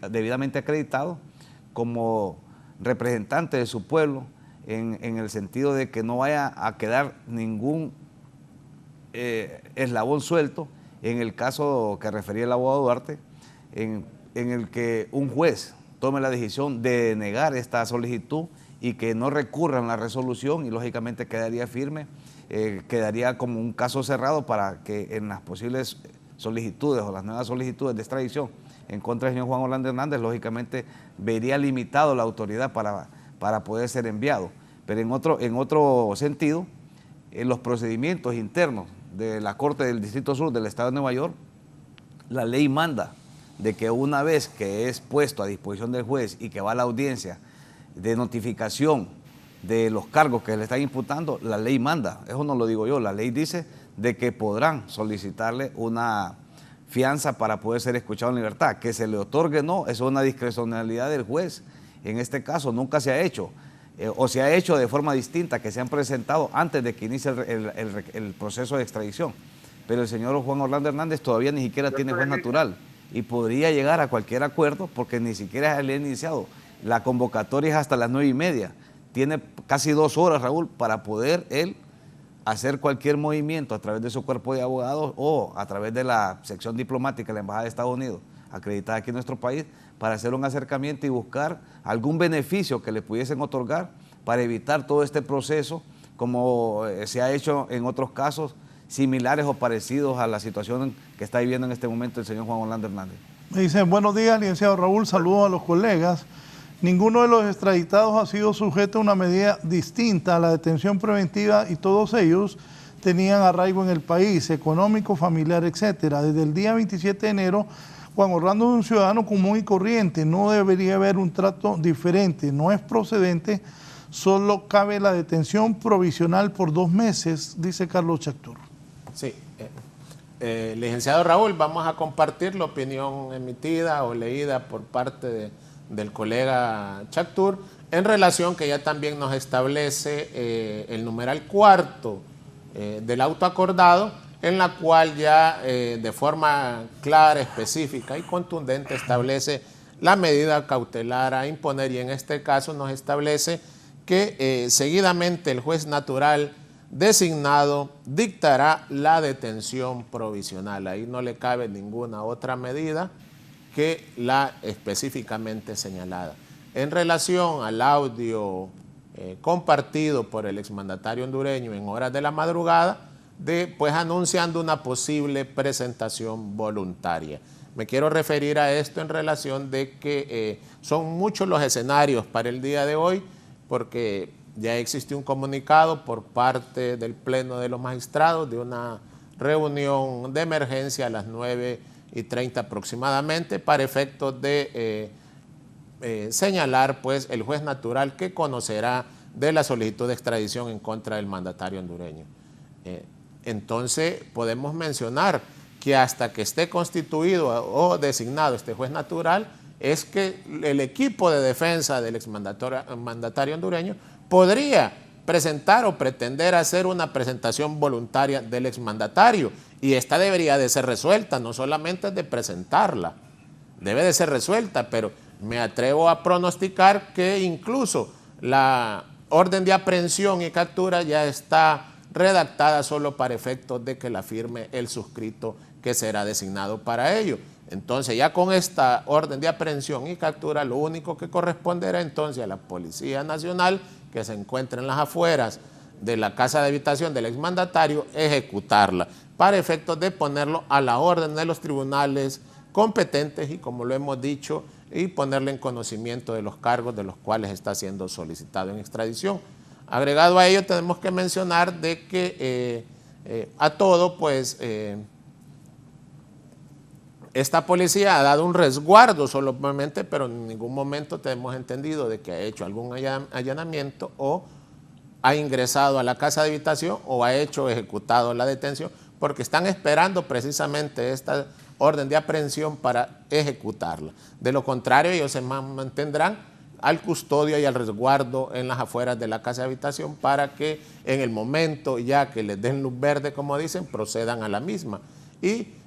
debidamente acreditado, como representante de su pueblo, en el sentido de que no vaya a quedar ningún eslabón suelto, en el caso que refería el abogado Duarte, en el que un juez tome la decisión de negar esta solicitud y que no recurran la resolución, y lógicamente quedaría firme, quedaría como un caso cerrado para que en las posibles solicitudes o las nuevas solicitudes de extradición en contra del señor Juan Orlando Hernández, lógicamente vería limitado la autoridad para poder ser enviado. Pero en otro sentido, en los procedimientos internos de la Corte del Distrito Sur del Estado de Nueva York, la ley manda de que una vez que es puesto a disposición del juez y que va a la audiencia de notificación de los cargos que le están imputando, la ley manda, eso no lo digo yo, la ley dice de que podrán solicitarle una fianza para poder ser escuchado en libertad. Que se le otorgue o no, eso es una discrecionalidad del juez. En este caso nunca se ha hecho, o se ha hecho de forma distinta, que se han presentado antes de que inicie el proceso de extradición. pero el señor Juan Orlando Hernández todavía ni siquiera tiene juez natural y podría llegar a cualquier acuerdo porque ni siquiera le ha iniciado. La convocatoria es hasta las 9:30. Tiene casi 2 horas, Raúl, para poder él hacer cualquier movimiento a través de su cuerpo de abogados o a través de la sección diplomática de la Embajada de Estados Unidos, acreditada aquí en nuestro país, para hacer un acercamiento y buscar algún beneficio que le pudiesen otorgar para evitar todo este proceso, como se ha hecho en otros casos similares o parecidos a la situación que está viviendo en este momento el señor Juan Orlando Hernández. Me dicen, buenos días, licenciado Raúl, saludos a los colegas. Ninguno de los extraditados ha sido sujeto a una medida distinta a la detención preventiva y todos ellos tenían arraigo en el país, económico, familiar, etcétera. Desde el día 27 de enero, Juan Orlando es un ciudadano común y corriente, no debería haber un trato diferente, no es procedente, solo cabe la detención provisional por 2 meses, dice Carlos Chactur. Sí, licenciado Raúl, vamos a compartir la opinión emitida o leída por parte del colega Chactur en relación que ya también nos establece el numeral 4 del auto acordado, en la cual ya de forma clara, específica y contundente establece la medida cautelar a imponer, y en este caso nos establece que seguidamente el juez natural designado dictará la detención provisional. Ahí no le cabe ninguna otra medida que la específicamente señalada. En relación al audio compartido por el exmandatario hondureño en horas de la madrugada, pues anunciando una posible presentación voluntaria. Me quiero referir a esto en relación de que son muchos los escenarios para el día de hoy, porque ya existe un comunicado por parte del Pleno de los Magistrados de una reunión de emergencia a las 9:30 aproximadamente para efectos de señalar pues el juez natural que conocerá de la solicitud de extradición en contra del mandatario hondureño. Entonces podemos mencionar que hasta que esté constituido o designado este juez natural es que el equipo de defensa del exmandatario hondureño podría presentar o pretender hacer una presentación voluntaria del exmandatario, y esta debería de ser resuelta, no solamente de presentarla, debe de ser resuelta, pero me atrevo a pronosticar que incluso la orden de aprehensión y captura ya está redactada solo para efectos de que la firme el suscrito que será designado para ello. Entonces ya con esta orden de aprehensión y captura lo único que corresponderá entonces a la Policía Nacional, que se encuentra en las afueras de la casa de habitación del exmandatario, ejecutarla para efectos de ponerlo a la orden de los tribunales competentes y, como lo hemos dicho, y ponerle en conocimiento de los cargos de los cuales está siendo solicitado en extradición. Agregado a ello, tenemos que mencionar de que a todo, pues, esta policía ha dado un resguardo solamente, pero en ningún momento tenemos entendido de que ha hecho algún allanamiento o ha ingresado a la casa de habitación o ha ejecutado la detención, porque están esperando precisamente esta orden de aprehensión para ejecutarla. De lo contrario, ellos se mantendrán al custodio y al resguardo en las afueras de la casa de habitación para que en el momento ya que les den luz verde, como dicen, procedan a la misma. Y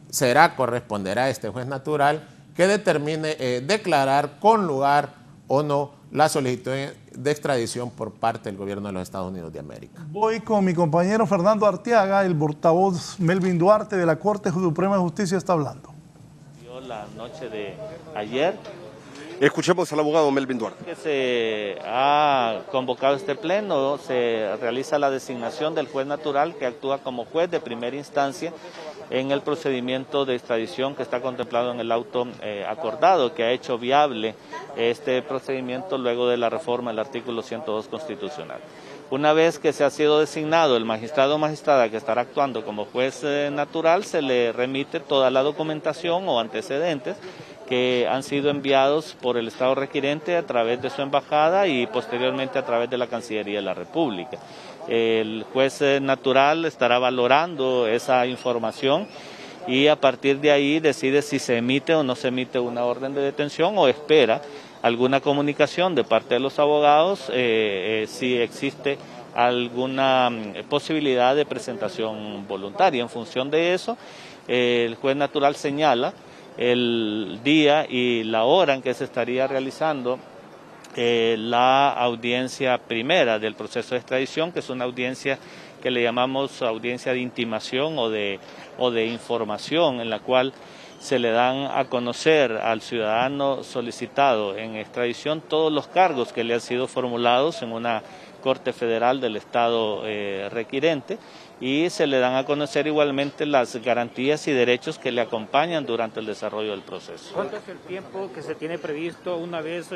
corresponderá a este juez natural que determine declarar con lugar o no la solicitud de extradición por parte del gobierno de los Estados Unidos de América. Voy con mi compañero Fernando Arteaga, el portavoz Melvin Duarte de la Corte Suprema de Justicia está hablando. La noche de ayer. Escuchemos al abogado Melvin Duarte. Que se ha convocado este pleno, se realiza la designación del juez natural que actúa como juez de primera instancia en el procedimiento de extradición que está contemplado en el auto acordado, que ha hecho viable este procedimiento luego de la reforma del artículo 102 constitucional. Una vez que se ha sido designado el magistrado o magistrada que estará actuando como juez natural, se le remite toda la documentación o antecedentes que han sido enviados por el Estado requirente a través de su embajada y posteriormente a través de la Cancillería de la República. El juez natural estará valorando esa información y a partir de ahí decide si se emite o no se emite una orden de detención o espera alguna comunicación de parte de los abogados si existe alguna posibilidad de presentación voluntaria. En función de eso, el juez natural señala el día y la hora en que se estaría realizando la audiencia primera del proceso de extradición, que es una audiencia que le llamamos audiencia de intimación o de información, en la cual se le dan a conocer al ciudadano solicitado en extradición todos los cargos que le han sido formulados en una Corte Federal del Estado requirente, y se le dan a conocer igualmente las garantías y derechos que le acompañan durante el desarrollo del proceso. ¿Cuánto es el tiempo que se tiene previsto una vez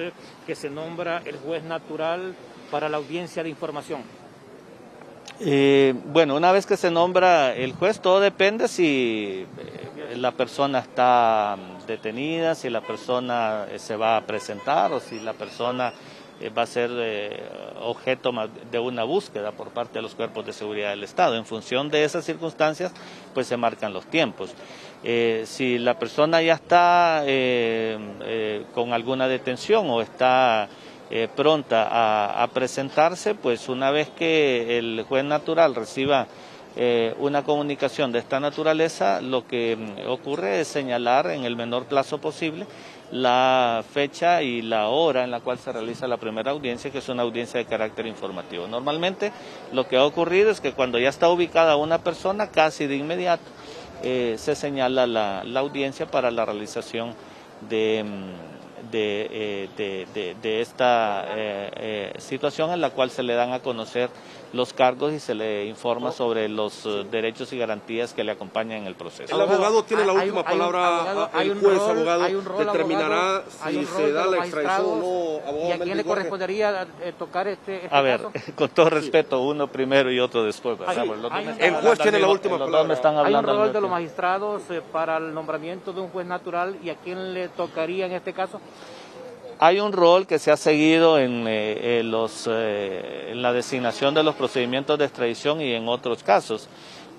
que se nombra el juez natural para la audiencia de información? Bueno, una vez que se nombra el juez, todo depende si la persona está detenida, si la persona se va a presentar o si la persona va a ser objeto de una búsqueda por parte de los cuerpos de seguridad del Estado. En función de esas circunstancias, pues se marcan los tiempos. Si la persona ya está con alguna detención o está pronta a presentarse, pues una vez que el juez natural reciba una comunicación de esta naturaleza, lo que ocurre es señalar en el menor plazo posible la fecha y la hora en la cual se realiza la primera audiencia, que es una audiencia de carácter informativo. Normalmente lo que ha ocurrido es que cuando ya está ubicada una persona, casi de inmediato se señala la audiencia para la realización de esta situación, en la cual se le dan a conocer los cargos y se le informa sobre los derechos y garantías que le acompañan en el proceso. El abogado tiene la última palabra, el juez abogado determinará si se da la extradición o no. Abogado, ¿y a quién le correspondería tocar este a ver, caso? Con todo respeto, uno primero y otro después. El juez tiene la última palabra. Hay un rol de los magistrados para el nombramiento de un juez natural, ¿y a quién le tocaría en este caso? Hay un rol que se ha seguido en la designación de los procedimientos de extradición y en otros casos.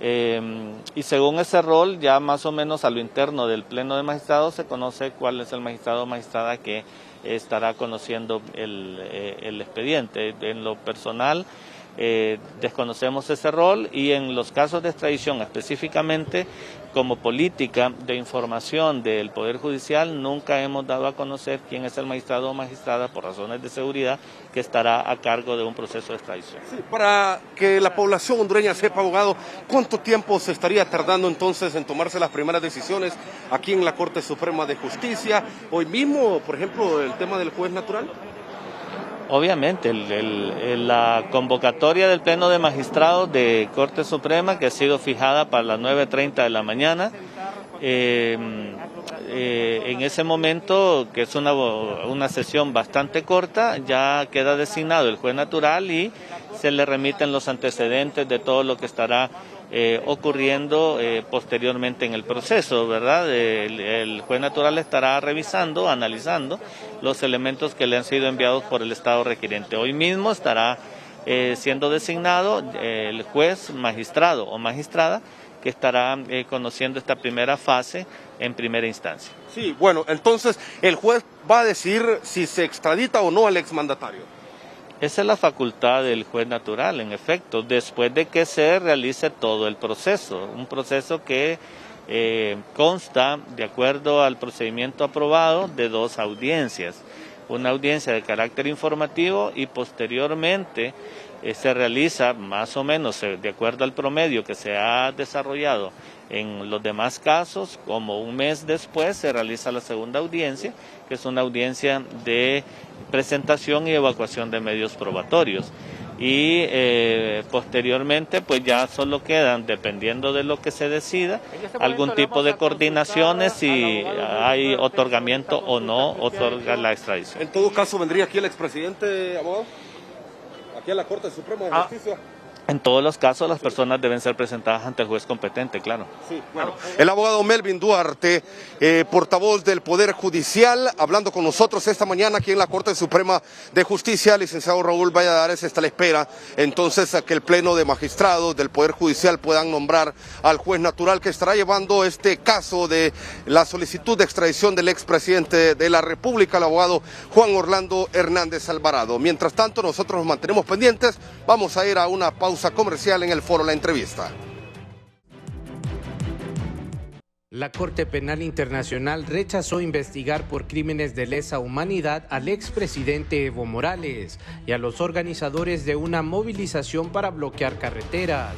Y según ese rol, ya más o menos a lo interno del Pleno de Magistrados se conoce cuál es el magistrado o magistrada que estará conociendo el expediente. En lo personal, desconocemos ese rol, y en los casos de extradición específicamente, como política de información del Poder Judicial, nunca hemos dado a conocer quién es el magistrado o magistrada, por razones de seguridad, que estará a cargo de un proceso de extradición. Sí, para que la población hondureña sepa, abogado, ¿cuánto tiempo se estaría tardando entonces en tomarse las primeras decisiones aquí en la Corte Suprema de Justicia? Hoy mismo, por ejemplo, el tema del juez natural. Obviamente, la convocatoria del Pleno de Magistrados de Corte Suprema, que ha sido fijada para las 9:30 de la mañana, en ese momento, que es una sesión bastante corta, ya queda designado el juez natural y se le remiten los antecedentes de todo lo que estará ocurriendo posteriormente en el proceso, ¿verdad? El juez natural estará revisando, analizando los elementos que le han sido enviados por el Estado requirente. Hoy mismo estará siendo designado el juez magistrado o magistrada que estará conociendo esta primera fase en primera instancia. Sí, bueno, entonces el juez va a decidir si se extradita o no al exmandatario. Esa es la facultad del juez natural, en efecto, después de que se realice todo el proceso, un proceso que consta, de acuerdo al procedimiento aprobado, de 2 audiencias. Una audiencia de carácter informativo y posteriormente se realiza más o menos de acuerdo al promedio que se ha desarrollado en los demás casos, como un mes después se realiza la segunda audiencia, que es una audiencia de presentación y evacuación de medios probatorios. Y posteriormente pues ya solo quedan, dependiendo de lo que se decida, algún tipo de coordinaciones si hay otorgamiento o no otorga la extradición. En todo caso, ¿vendría aquí el expresidente, abogado? Aquí a la Corte Suprema de Justicia. En todos los casos, las personas deben ser presentadas ante el juez competente, claro. Sí, bueno. El abogado Melvin Duarte, portavoz del Poder Judicial, hablando con nosotros esta mañana aquí en la Corte Suprema de Justicia. Licenciado Raúl Valladares está a la espera entonces a que el Pleno de Magistrados del Poder Judicial puedan nombrar al juez natural que estará llevando este caso de la solicitud de extradición del expresidente de la República, el abogado Juan Orlando Hernández Alvarado. Mientras tanto, nosotros nos mantenemos pendientes. Vamos a ir a una pausa comercial en el foro La Entrevista. La Corte Penal Internacional rechazó investigar por crímenes de lesa humanidad al expresidente Evo Morales y a los organizadores de una movilización para bloquear carreteras.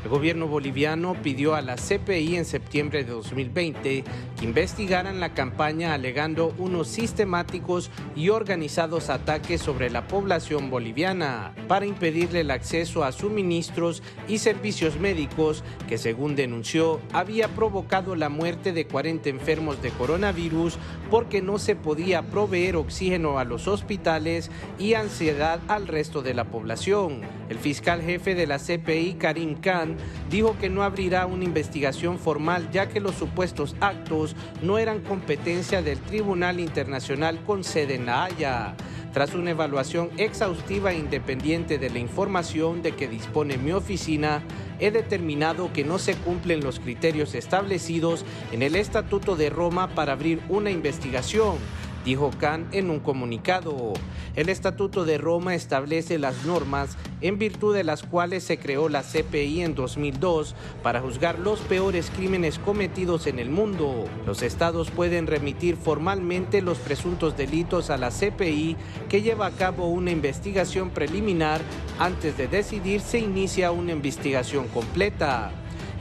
El gobierno boliviano pidió a la CPI en septiembre de 2020 que investigaran la campaña alegando unos sistemáticos y organizados ataques sobre la población boliviana para impedirle el acceso a suministros y servicios médicos que, según denunció, había provocado la muerte de 40 enfermos de coronavirus porque no se podía proveer oxígeno a los hospitales y ansiedad al resto de la población. El fiscal jefe de la CPI, Karim Khan, dijo que no abrirá una investigación formal ya que los supuestos actos no eran competencia del Tribunal Internacional con sede en La Haya. Tras una evaluación exhaustiva e independiente de la información de que dispone mi oficina, he determinado que no se cumplen los criterios establecidos en el Estatuto de Roma para abrir una investigación, dijo Khan en un comunicado. El Estatuto de Roma establece las normas en virtud de las cuales se creó la CPI en 2002 para juzgar los peores crímenes cometidos en el mundo. Los estados pueden remitir formalmente los presuntos delitos a la CPI, que lleva a cabo una investigación preliminar. Antes de decidir, se inicia una investigación completa.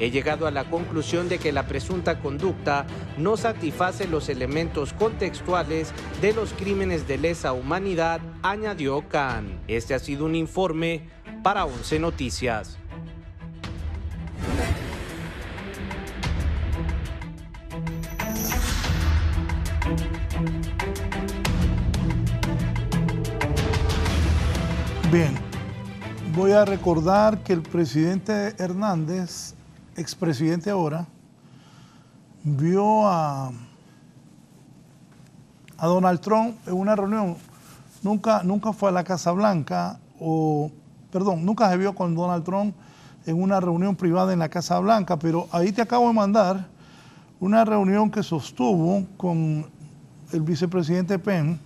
He llegado a la conclusión de que la presunta conducta no satisface los elementos contextuales de los crímenes de lesa humanidad, añadió Khan. Este ha sido un informe para 11 Noticias. Bien, voy a recordar que el presidente Hernández, expresidente ahora, vio a Donald Trump en una reunión. Nunca fue a la Casa Blanca, nunca se vio con Donald Trump en una reunión privada en la Casa Blanca, pero ahí te acabo de mandar una reunión que sostuvo con el vicepresidente Pence.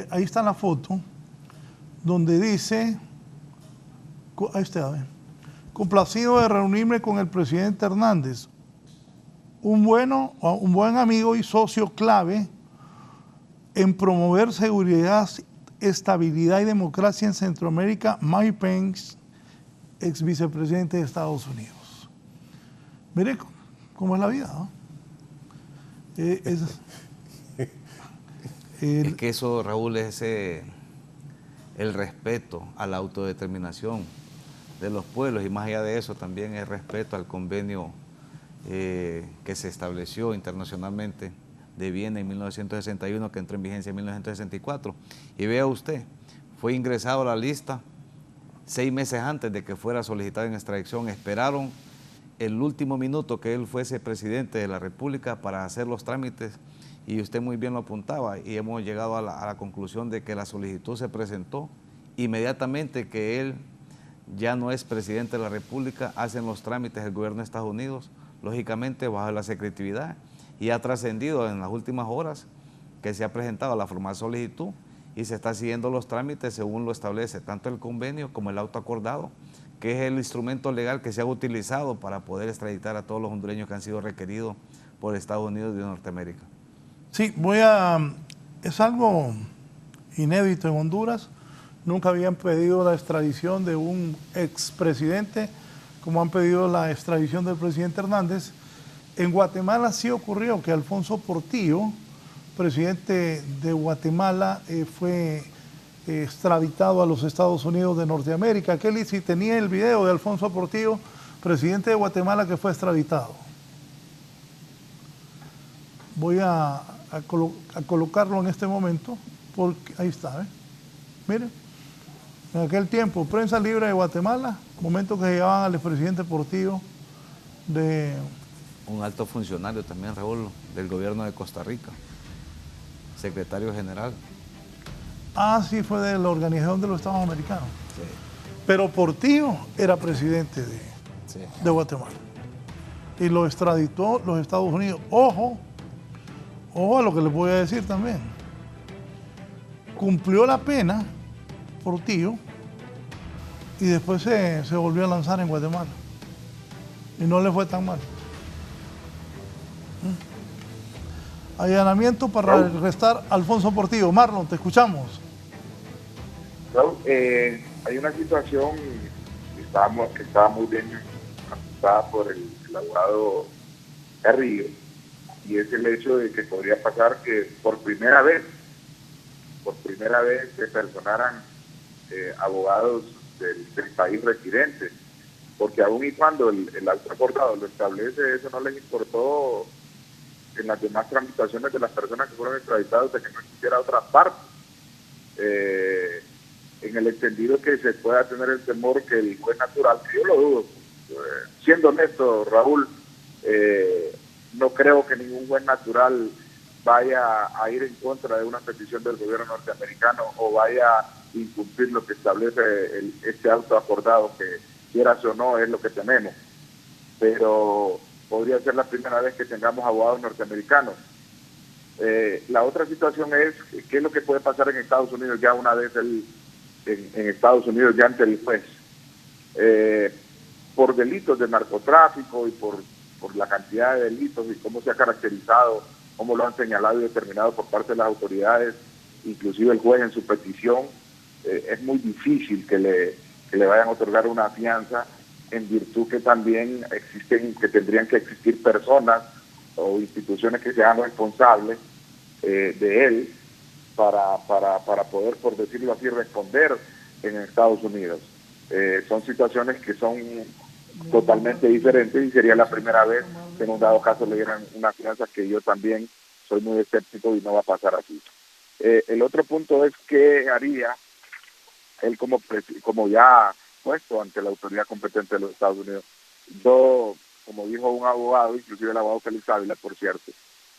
Ahí está la foto, donde dice, ahí está, a ver, complacido de reunirme con el presidente Hernández, un buen amigo y socio clave en promover seguridad, estabilidad y democracia en Centroamérica, Mike Pence, ex vicepresidente de Estados Unidos. Mire cómo es la vida, ¿no? Es que eso, Raúl, es el respeto a la autodeterminación de los pueblos, y más allá de eso también el respeto al convenio que se estableció internacionalmente de Viena en 1961, que entró en vigencia en 1964. Y vea usted, fue ingresado a la lista 6 meses antes de que fuera solicitado en extradición. Esperaron el último minuto que él fuese presidente de la República para hacer los trámites, y usted muy bien lo apuntaba, y hemos llegado a la conclusión de que la solicitud se presentó inmediatamente que él ya no es presidente de la República. Hacen los trámites el gobierno de Estados Unidos, lógicamente bajo la secretividad, y ha trascendido en las últimas horas que se ha presentado la formal solicitud y se está siguiendo los trámites según lo establece tanto el convenio como el auto acordado, que es el instrumento legal que se ha utilizado para poder extraditar a todos los hondureños que han sido requeridos por Estados Unidos de Norteamérica. Sí, es algo inédito en Honduras. Nunca habían pedido la extradición de un expresidente como han pedido la extradición del presidente Hernández. En Guatemala sí ocurrió que Alfonso Portillo, presidente de Guatemala, fue extraditado a los Estados Unidos de Norteamérica. Kelly, si tenía el video de Alfonso Portillo, presidente de Guatemala, que fue extraditado. Voy a colocarlo en este momento, porque ahí está, ¿eh? Miren, En aquel tiempo, Prensa Libre de Guatemala, momento que llevaban al expresidente Portillo de... Un alto funcionario también, Raúl, del gobierno de Costa Rica, secretario general. Ah, sí, fue de la Organización de los Estados Americanos. Sí. Pero Portillo era presidente de Guatemala. Y lo extraditó los Estados Unidos. Ojo a lo que les voy a decir también. Cumplió la pena Portillo y después se volvió a lanzar en Guatemala. Y no le fue tan mal. Allanamiento para arrestar a Alfonso Portillo. Marlon, te escuchamos. Raúl, hay una situación que estaba muy bien apuntada por el abogado Carrillo, y es el hecho de que podría pasar que por primera vez se personaran abogados del país residente, porque aun y cuando el alto acordado lo establece, eso no les importó en las demás tramitaciones de las personas que fueron extraditadas de que no existiera otra parte, en el entendido que se pueda tener el temor que el juez natural, que yo lo dudo, siendo honesto, Raúl, no creo que ningún juez natural vaya a ir en contra de una petición del gobierno norteamericano o vaya a incumplir lo que establece este alto acordado, que quieras o no es lo que tenemos, pero podría ser la primera vez que tengamos abogados norteamericanos. La otra situación es qué es lo que puede pasar en Estados Unidos ya una vez en Estados Unidos ya ante el juez, por delitos de narcotráfico y por la cantidad de delitos y cómo se ha caracterizado, cómo lo han señalado y determinado por parte de las autoridades, inclusive el juez en su petición. Es muy difícil que le vayan a otorgar una fianza, en virtud que también que tendrían que existir personas o instituciones que se hagan responsables de él para poder, por decirlo así, responder en Estados Unidos. Son situaciones que son totalmente diferentes y sería la primera vez que en un dado caso le dieran una fianza, que yo también soy muy escéptico y no va a pasar así. El otro punto es qué haría él como ya puesto ante la autoridad competente de los Estados Unidos. Yo, como dijo un abogado, inclusive el abogado Félix Ávila, por cierto,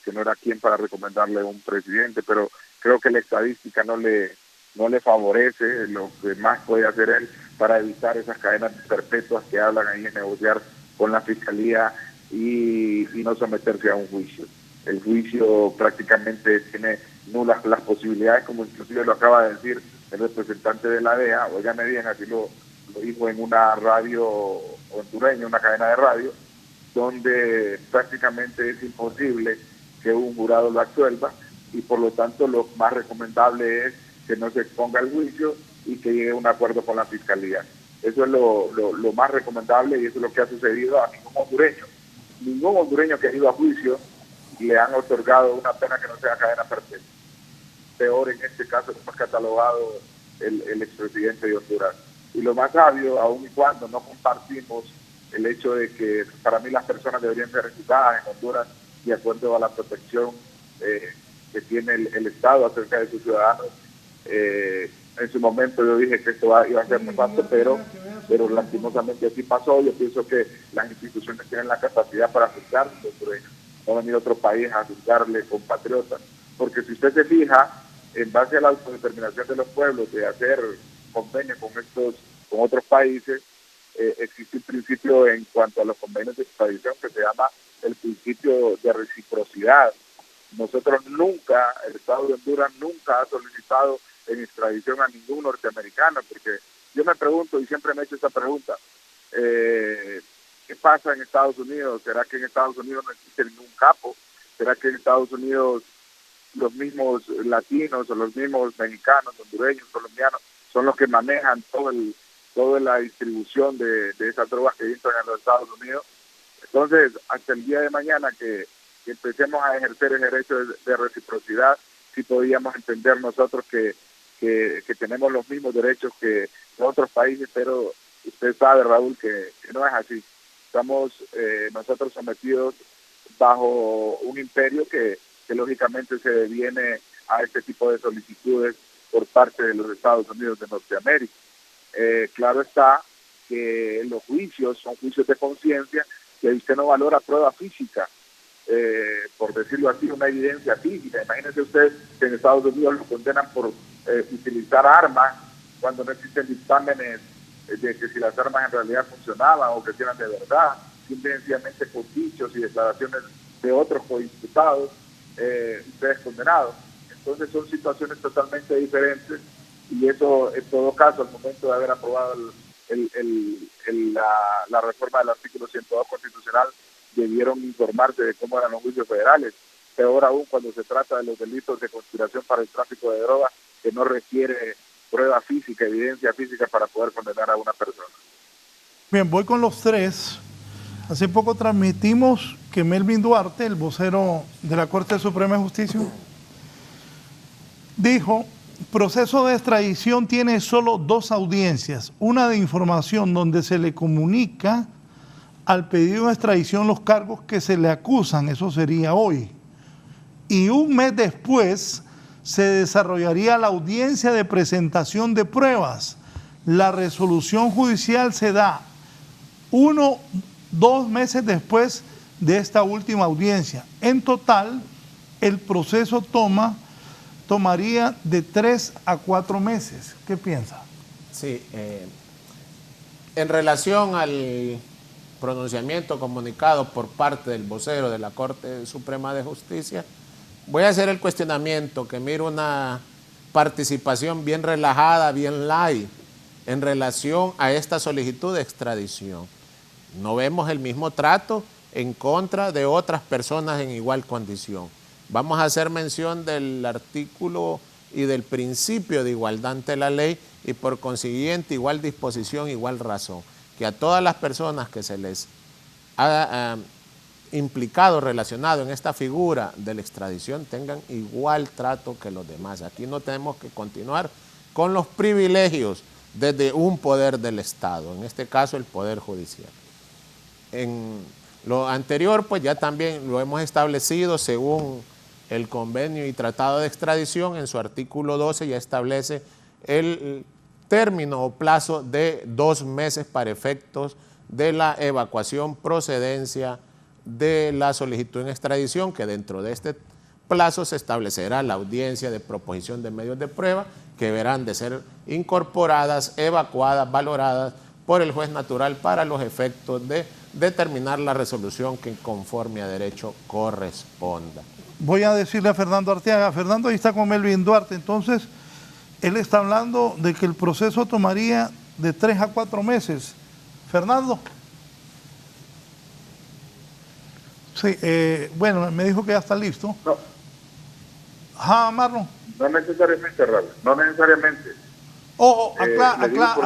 que no era quien para recomendarle a un presidente, pero creo que la estadística no le favorece lo que más puede hacer él para evitar esas cadenas perpetuas que hablan ahí en negociar con la fiscalía y no someterse a un juicio. El juicio prácticamente tiene nulas las posibilidades, como inclusive lo acaba de decir el representante de la DEA, oígame bien, así lo dijo en una radio hondureña, una cadena de radio, donde prácticamente es imposible que un jurado lo absuelva, y por lo tanto lo más recomendable es que no se exponga al juicio y que llegue a un acuerdo con la fiscalía. Eso es lo más recomendable, y eso es lo que ha sucedido a ningún hondureño. Ningún hondureño que ha ido a juicio le han otorgado una pena que no sea cadena perpetua. Peor en este caso como es catalogado el expresidente de Honduras. Y lo más sabio, aun y cuando no compartimos el hecho de que para mí las personas deberían ser ejecutadas en Honduras de acuerdo a la protección que tiene el Estado acerca de sus ciudadanos. En su momento yo dije que esto iba a ser nefasto, pero lastimosamente así pasó. Yo pienso que las instituciones tienen la capacidad para juzgar a los hondureños, no venir a otro país a juzgarle compatriotas, porque si usted se fija, en base a la autodeterminación de los pueblos de hacer convenios con otros países, existe un principio en cuanto a los convenios de extradición que se llama el principio de reciprocidad. Nosotros nunca, el Estado de Honduras nunca ha solicitado en extradición a ningún norteamericano, porque yo me pregunto, y siempre me he hecho esta pregunta, ¿qué pasa en Estados Unidos? ¿Será que en Estados Unidos no existe ningún capo? ¿Será que en Estados Unidos los mismos latinos o los mismos mexicanos, hondureños, colombianos son los que manejan toda la distribución de esas drogas que entran a los Estados Unidos? Entonces, hasta el día de mañana que empecemos a ejercer el derecho de reciprocidad, sí podríamos entender nosotros que tenemos los mismos derechos que otros países, pero usted sabe, Raúl, que no es así. Estamos nosotros sometidos bajo un imperio que lógicamente se deviene a este tipo de solicitudes por parte de los Estados Unidos de Norteamérica. claro está que los juicios son juicios de conciencia, que usted no valora prueba física, por decirlo así, una evidencia física. Imagínense usted que en Estados Unidos lo condenan por utilizar armas cuando no existen dictámenes de que si las armas en realidad funcionaban o que eran de verdad, simplemente con dichos y declaraciones de otros coimputados, ustedes condenados. Entonces son situaciones totalmente diferentes, y eso en todo caso, al momento de haber aprobado la reforma del artículo 102 constitucional, debieron informarse de cómo eran los juicios federales. Peor aún cuando se trata de los delitos de conspiración para el tráfico de drogas, que no requiere prueba física, evidencia física para poder condenar a una persona. Bien, voy con los tres. Hace poco transmitimos que Melvin Duarte, el vocero de la Corte Suprema de Justicia, dijo: proceso de extradición tiene solo 2 audiencias, una de información donde se le comunica al pedido de extradición los cargos que se le acusan, eso sería hoy, y un mes después se desarrollaría la audiencia de presentación de pruebas. La resolución judicial se da 1-2 meses después de esta última audiencia. En total, el proceso tomaría de 3 a 4 meses. ¿Qué piensa? Sí, en relación al pronunciamiento comunicado por parte del vocero de la Corte Suprema de Justicia, voy a hacer el cuestionamiento, que miro una participación bien relajada, bien light, en relación a esta solicitud de extradición. No vemos el mismo trato en contra de otras personas en igual condición. Vamos a hacer mención del artículo y del principio de igualdad ante la ley, y por consiguiente igual disposición, igual razón, que a todas las personas que se les ha implicado, relacionado en esta figura de la extradición, tengan igual trato que los demás. Aquí no tenemos que continuar con los privilegios desde un poder del Estado, en este caso el Poder Judicial. En lo anterior, pues ya también lo hemos establecido según el convenio y tratado de extradición. En su artículo 12 ya establece el término o plazo de 2 meses para efectos de la evacuación, procedencia de la solicitud en extradición, que dentro de este plazo se establecerá la audiencia de proposición de medios de prueba, que deberán de ser incorporadas, evacuadas, valoradas por el juez natural para los efectos de determinar la resolución que conforme a derecho corresponda. Voy a decirle a Fernando Arteaga. Fernando, ahí está con Melvin Duarte. Entonces, él está hablando de que el proceso tomaría de 3 a 4 meses. Fernando. Sí, bueno, me dijo que ya está listo. No. Ajá, Marlon. No necesariamente, Raúl, no necesariamente. Ojo,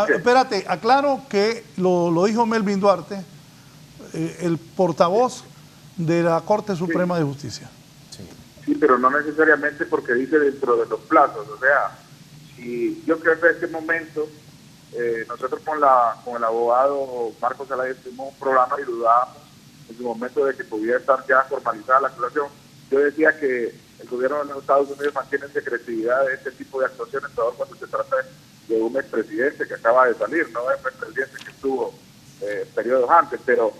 espérate, aclaro que lo dijo Melvin Duarte, el portavoz de la Corte Suprema de Justicia. Sí, pero no necesariamente, porque dice dentro de los plazos. O sea, si yo creo que en este momento nosotros con el abogado Marcos Zelaya tuvimos un programa y dudábamos en su momento de que pudiera estar ya formalizada la acusación. Yo decía que el gobierno de los Estados Unidos mantiene secretividad de este tipo de actuaciones, todo cuando se trata de un expresidente que acaba de salir, no es un expresidente que estuvo periodos antes, pero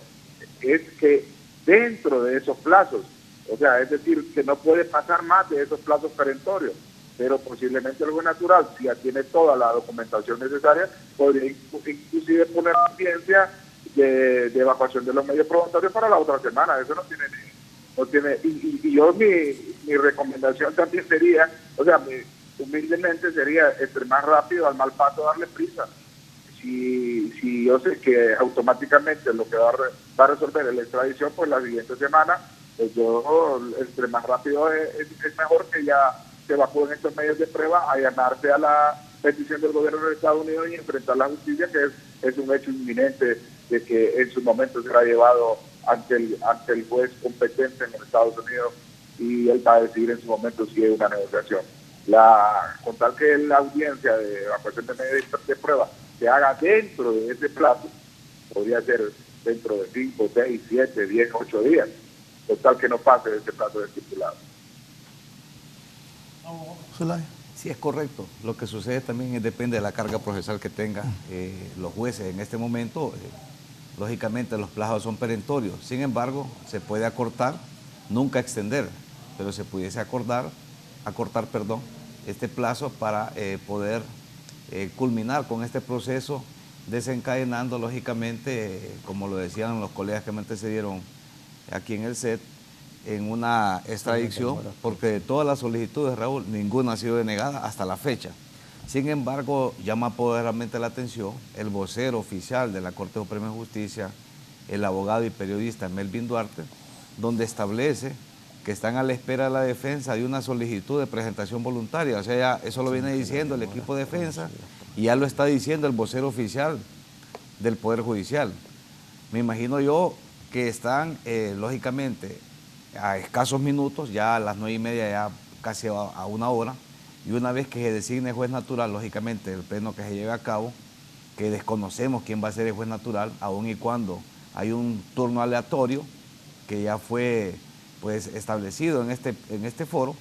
es que dentro de esos plazos, o sea, es decir, que no puede pasar más de esos plazos perentorios, pero posiblemente el juez natural, si ya tiene toda la documentación necesaria, podría inclusive poner audiencia de evacuación de los medios probatorios para la otra semana. Eso no tiene y yo mi recomendación también sería, o sea, humildemente sería entre más rápido al mal paso darle prisa. Si yo sé que automáticamente lo que va a resolver es la extradición, pues la siguiente semana, pues yo entre más rápido es mejor que ya se evacúen estos medios de prueba, allanarse a la petición del gobierno de Estados Unidos y enfrentar la justicia, que es un hecho inminente de que en su momento será llevado ante el juez competente en los Estados Unidos, y él va a decidir en su momento si hay una negociación. Con tal que la audiencia de evacuación de medios de prueba se haga dentro de ese plazo, podría ser dentro de 5, 6, 7, 10, 8 días, con tal que no pase de ese plazo estipulado. Sí, es correcto. Lo que sucede también depende de la carga procesal que tengan los jueces en este momento. Lógicamente los plazos son perentorios. Sin embargo, se puede acortar, nunca extender, pero se pudiese acortar, este plazo para poder culminar con este proceso, desencadenando lógicamente, como lo decían los colegas que me antecedieron aquí en el set, en una extradición, porque de todas las solicitudes, Raúl, ninguna ha sido denegada hasta la fecha. Sin embargo, llama poderosamente la atención el vocero oficial de la Corte Suprema de Justicia, el abogado y periodista Melvin Duarte, donde establece que están a la espera de la defensa de una solicitud de presentación voluntaria. O sea, ya eso lo viene diciendo el equipo de defensa y ya lo está diciendo el vocero oficial del Poder Judicial. Me imagino yo que están, lógicamente, a escasos minutos, ya a las 9:30, ya casi a una hora, y una vez que se designe juez natural, lógicamente el pleno que se lleve a cabo, que desconocemos quién va a ser el juez natural, aun y cuando hay un turno aleatorio que ya fue pues establecido en este foro,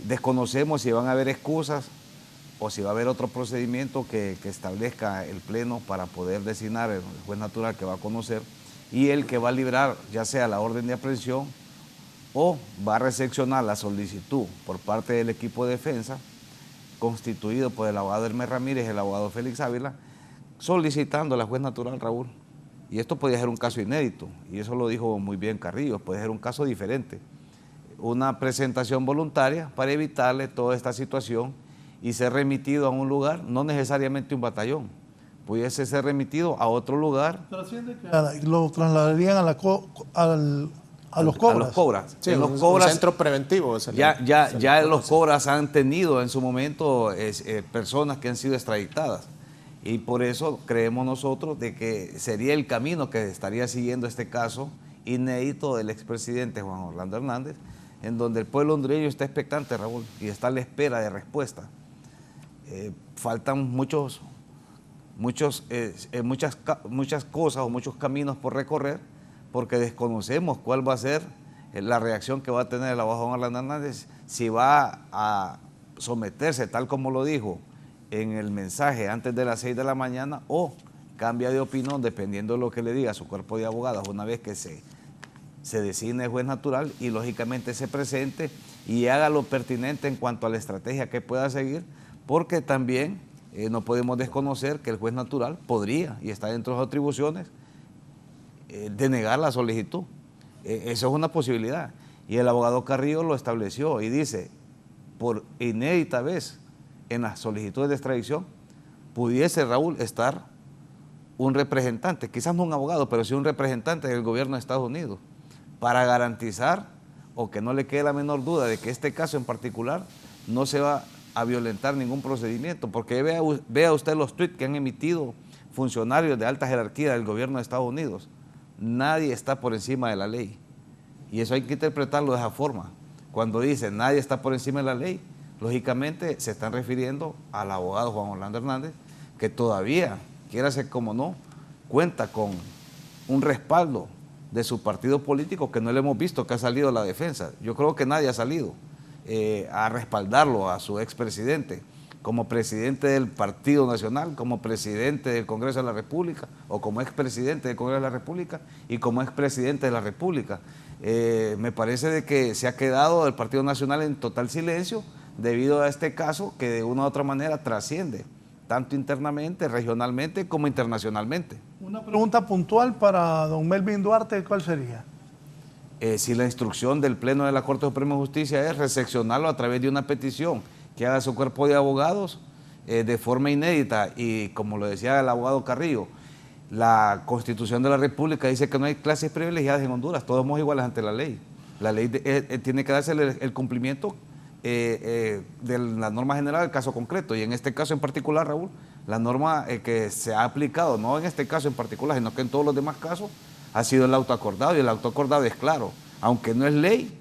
desconocemos si van a haber excusas o si va a haber otro procedimiento que establezca el pleno para poder designar el juez natural que va a conocer y el que va a librar ya sea la orden de aprehensión o va a recepcionar la solicitud por parte del equipo de defensa, constituido por el abogado Hermes Ramírez y el abogado Félix Ávila, solicitando a la juez natural, Raúl. Y esto podría ser un caso inédito, y eso lo dijo muy bien Carrillo, puede ser un caso diferente. Una presentación voluntaria para evitarle toda esta situación y ser remitido a un lugar, no necesariamente un batallón, pudiese ser remitido a otro lugar. Lo trasladarían a los Cobras. A los Cobras. Sí, los Cobras, un centro preventivo. Ya los Cobras han tenido en su momento personas que han sido extraditadas. Y por eso creemos nosotros de que sería el camino que estaría siguiendo este caso inédito del expresidente Juan Orlando Hernández, en donde el pueblo hondureño está expectante, Raúl, y está a la espera de respuesta. Faltan muchas cosas o muchos caminos por recorrer, porque desconocemos cuál va a ser la reacción que va a tener el abogado Juan Orlando Hernández, si va a someterse tal como lo dijo en el mensaje antes de las 6 de la mañana o cambia de opinión dependiendo de lo que le diga a su cuerpo de abogados una vez que se designe el juez natural y lógicamente se presente y haga lo pertinente en cuanto a la estrategia que pueda seguir, porque también no podemos desconocer que el juez natural podría, y está dentro de sus atribuciones, denegar la solicitud. Eso es una posibilidad. Y el abogado Carrillo lo estableció y dice, por inédita vez en las solicitudes de extradición, pudiese, Raúl, estar un representante, quizás no un abogado, pero sí un representante del gobierno de Estados Unidos, para garantizar o que no le quede la menor duda de que este caso en particular no se va a violentar ningún procedimiento, porque vea usted los tweets que han emitido funcionarios de alta jerarquía del gobierno de Estados Unidos. Nadie está por encima de la ley, y eso hay que interpretarlo de esa forma. Cuando dicen nadie está por encima de la ley, lógicamente se están refiriendo al abogado Juan Orlando Hernández, que todavía, quiera ser como no, cuenta con un respaldo de su partido político que no le hemos visto que ha salido a la defensa. Yo creo que nadie ha salido a respaldarlo a su expresidente como presidente del Partido Nacional, como presidente del Congreso de la República, o como expresidente del Congreso de la República y como expresidente de la República. Me parece de que se ha quedado el Partido Nacional en total silencio debido a este caso que de una u otra manera trasciende, tanto internamente, regionalmente, como internacionalmente. Una pregunta puntual para don Melvin Duarte, ¿cuál sería? Si la instrucción del Pleno de la Corte Suprema de Justicia es recepcionarlo a través de una petición que haga su cuerpo de abogados de forma inédita, y como lo decía el abogado Carrillo, la Constitución de la República dice que no hay clases privilegiadas en Honduras, todos somos iguales ante la ley. La ley tiene que darse el cumplimiento de la norma general del caso concreto, y en este caso en particular, Raúl, la norma que se ha aplicado, no en este caso en particular, sino que en todos los demás casos, ha sido el autoacordado, y el autoacordado es claro, aunque no es ley,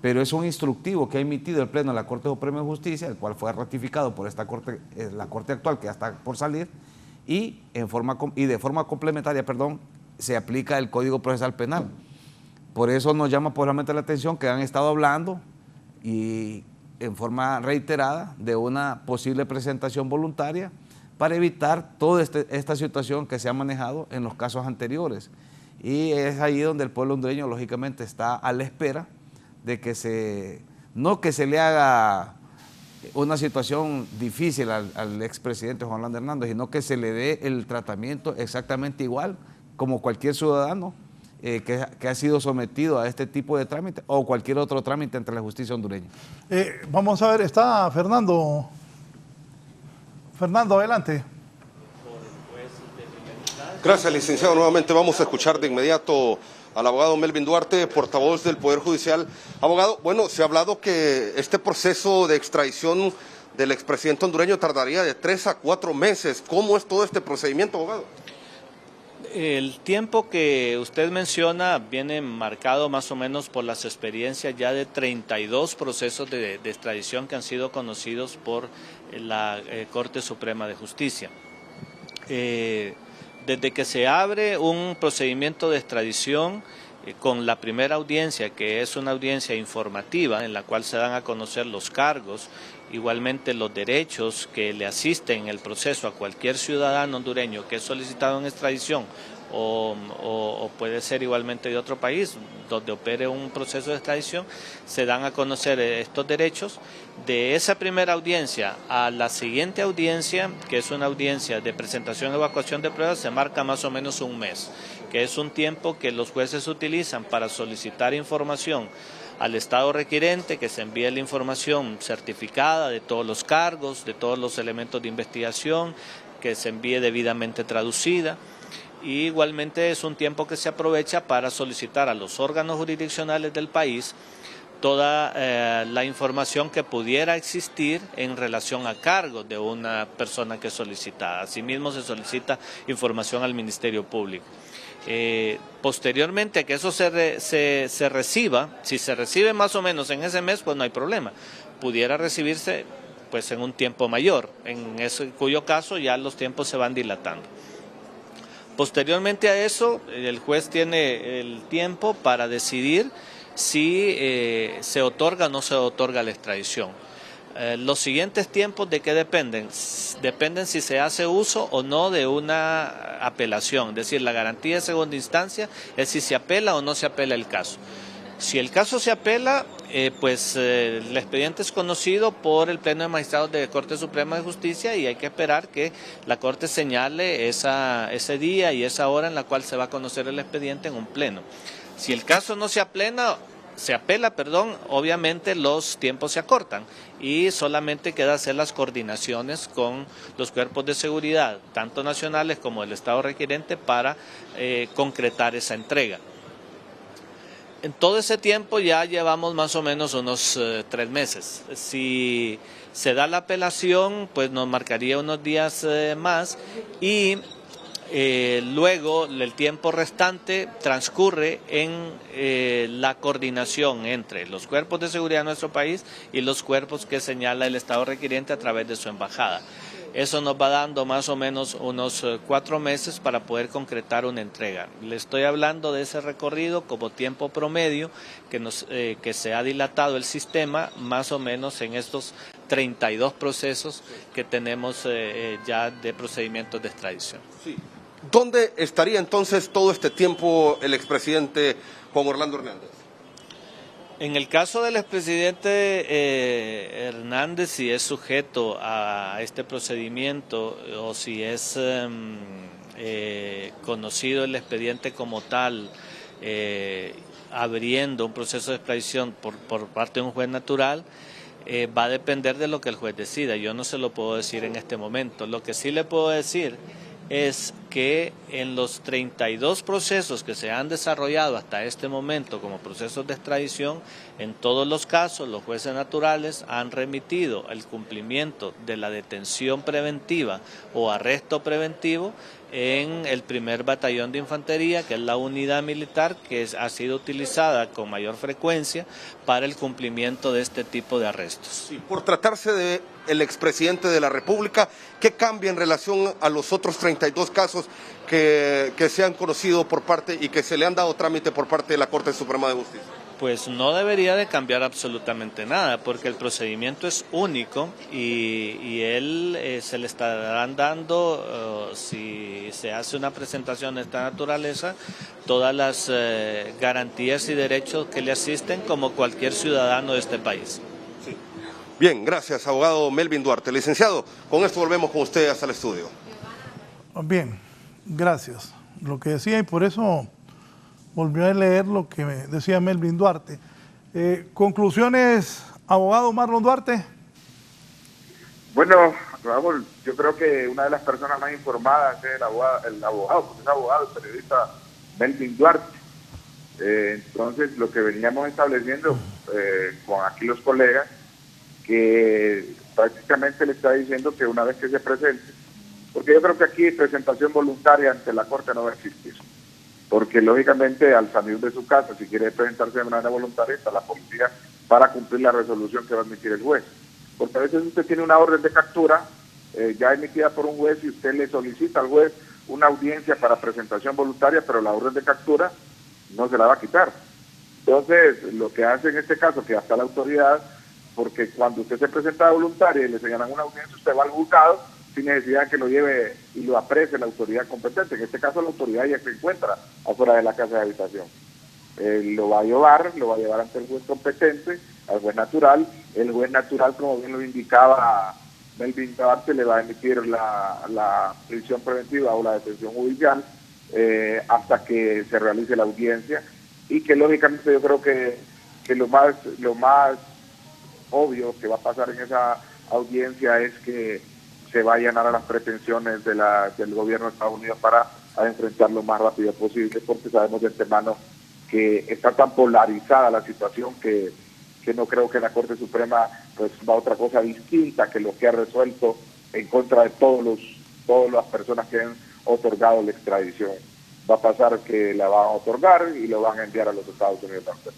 pero es un instructivo que ha emitido el Pleno de la Corte Suprema de Justicia, el cual fue ratificado por esta Corte, la Corte actual, que ya está por salir, y de forma complementaria, se aplica el Código Procesal Penal. Por eso nos llama poderosamente la atención que han estado hablando y en forma reiterada de una posible presentación voluntaria para evitar toda esta situación que se ha manejado en los casos anteriores. Y es ahí donde el pueblo hondureño lógicamente está a la espera de que no que se le haga una situación difícil al expresidente Juan Orlando Hernández, sino que se le dé el tratamiento exactamente igual como cualquier ciudadano que ha sido sometido a este tipo de trámite o cualquier otro trámite ante la justicia hondureña. Vamos a ver, está Fernando. Fernando, adelante. Gracias, licenciado. Nuevamente vamos a escuchar de inmediato al abogado Melvin Duarte, portavoz del Poder Judicial. Abogado, bueno, se ha hablado que este proceso de extradición del expresidente hondureño tardaría de 3 a 4 meses. ¿Cómo es todo este procedimiento, abogado? El tiempo que usted menciona viene marcado más o menos por las experiencias ya de 32 procesos de extradición que han sido conocidos por la Corte Suprema de Justicia. Desde que se abre un procedimiento de extradición con la primera audiencia, que es una audiencia informativa en la cual se dan a conocer los cargos, igualmente los derechos que le asisten en el proceso a cualquier ciudadano hondureño que es solicitado en extradición o puede ser igualmente de otro país donde opere un proceso de extradición, se dan a conocer estos derechos. De esa primera audiencia a la siguiente audiencia, que es una audiencia de presentación y evacuación de pruebas, se marca más o menos un mes, que es un tiempo que los jueces utilizan para solicitar información al Estado requirente, que se envíe la información certificada de todos los cargos, de todos los elementos de investigación, que se envíe debidamente traducida. Y igualmente es un tiempo que se aprovecha para solicitar a los órganos jurisdiccionales del país toda la información que pudiera existir en relación a cargos de una persona que es solicitada. Asimismo se solicita información al Ministerio Público. Posteriormente a que eso se reciba, si se recibe más o menos en ese mes, pues no hay problema. Pudiera recibirse pues en un tiempo mayor, en cuyo caso ya los tiempos se van dilatando. Posteriormente a eso, el juez tiene el tiempo para decidir si se otorga o no se otorga la extradición. Los siguientes tiempos, ¿de qué dependen? Dependen si se hace uso o no de una apelación, es decir, la garantía de segunda instancia es si se apela o no se apela el caso. Si el caso se apela, el expediente es conocido por el Pleno de Magistrados de la Corte Suprema de Justicia y hay que esperar que la Corte señale ese día y esa hora en la cual se va a conocer el expediente en un pleno. Si el caso no se apela, obviamente los tiempos se acortan y solamente queda hacer las coordinaciones con los cuerpos de seguridad, tanto nacionales como el Estado requirente, para concretar esa entrega. En todo ese tiempo ya llevamos más o menos unos 3 meses. Si se da la apelación, pues nos marcaría unos días más y luego el tiempo restante transcurre en la coordinación entre los cuerpos de seguridad de nuestro país y los cuerpos que señala el Estado requiriente a través de su embajada. Eso nos va dando más o menos unos 4 meses para poder concretar una entrega. Le estoy hablando de ese recorrido como tiempo promedio que se ha dilatado el sistema más o menos en estos 32 procesos que tenemos ya de procedimientos de extradición. Sí. ¿Dónde estaría entonces todo este tiempo el expresidente Juan Orlando Hernández? En el caso del expresidente Hernández, si es sujeto a este procedimiento o si es conocido el expediente como tal, abriendo un proceso de extradición por parte de un juez natural, va a depender de lo que el juez decida. Yo no se lo puedo decir en este momento. Lo que sí le puedo decir es que en los 32 procesos que se han desarrollado hasta este momento como procesos de extradición, en todos los casos los jueces naturales han remitido el cumplimiento de la detención preventiva o arresto preventivo en el primer batallón de infantería, que es la unidad militar que ha sido utilizada con mayor frecuencia para el cumplimiento de este tipo de arrestos. Sí, por tratarse de el expresidente de la República, ¿qué cambia en relación a los otros 32 casos que se han conocido por parte y que se le han dado trámite por parte de la Corte Suprema de Justicia? Pues no debería de cambiar absolutamente nada, porque el procedimiento es único y él se le estarán dando, si se hace una presentación de esta naturaleza, todas las garantías y derechos que le asisten como cualquier ciudadano de este país. Sí. Bien, gracias, abogado Melvin Duarte. Licenciado, con esto volvemos con usted hasta el estudio. Bien, gracias. Lo que decía, y por eso volvió a leer lo que decía Melvin Duarte. Conclusiones, abogado Marlon Duarte. Bueno, Raúl, yo creo que una de las personas más informadas es el abogado, porque es abogado, el periodista Melvin Duarte. Entonces, lo que veníamos estableciendo con aquí los colegas, que prácticamente le está diciendo que una vez que se presente, porque yo creo que aquí presentación voluntaria ante la Corte no va a existir. Porque lógicamente al salir de su casa, si quiere presentarse de manera voluntaria, está la policía para cumplir la resolución que va a emitir el juez. Porque a veces usted tiene una orden de captura ya emitida por un juez y usted le solicita al juez una audiencia para presentación voluntaria, pero la orden de captura no se la va a quitar. Entonces, lo que hace en este caso, que hasta la autoridad, porque cuando usted se presenta voluntaria y le señalan una audiencia, usted va al juzgado sin necesidad que lo lleve y lo aprecie la autoridad competente. En este caso la autoridad ya se encuentra afuera de la casa de habitación. Lo va a llevar ante el juez competente, al juez natural. El juez natural, como bien lo indicaba Melvin Duarte, le va a emitir la prisión preventiva o la detención judicial hasta que se realice la audiencia, y que lógicamente yo creo que lo más obvio que va a pasar en esa audiencia es que se va a llenar a las pretensiones del gobierno de Estados Unidos para enfrentar lo más rápido posible, porque sabemos de antemano que está tan polarizada la situación que no creo que la Corte Suprema pues va a otra cosa distinta que lo que ha resuelto en contra de todas las personas que han otorgado la extradición. Va a pasar que la van a otorgar y lo van a enviar a los Estados Unidos también.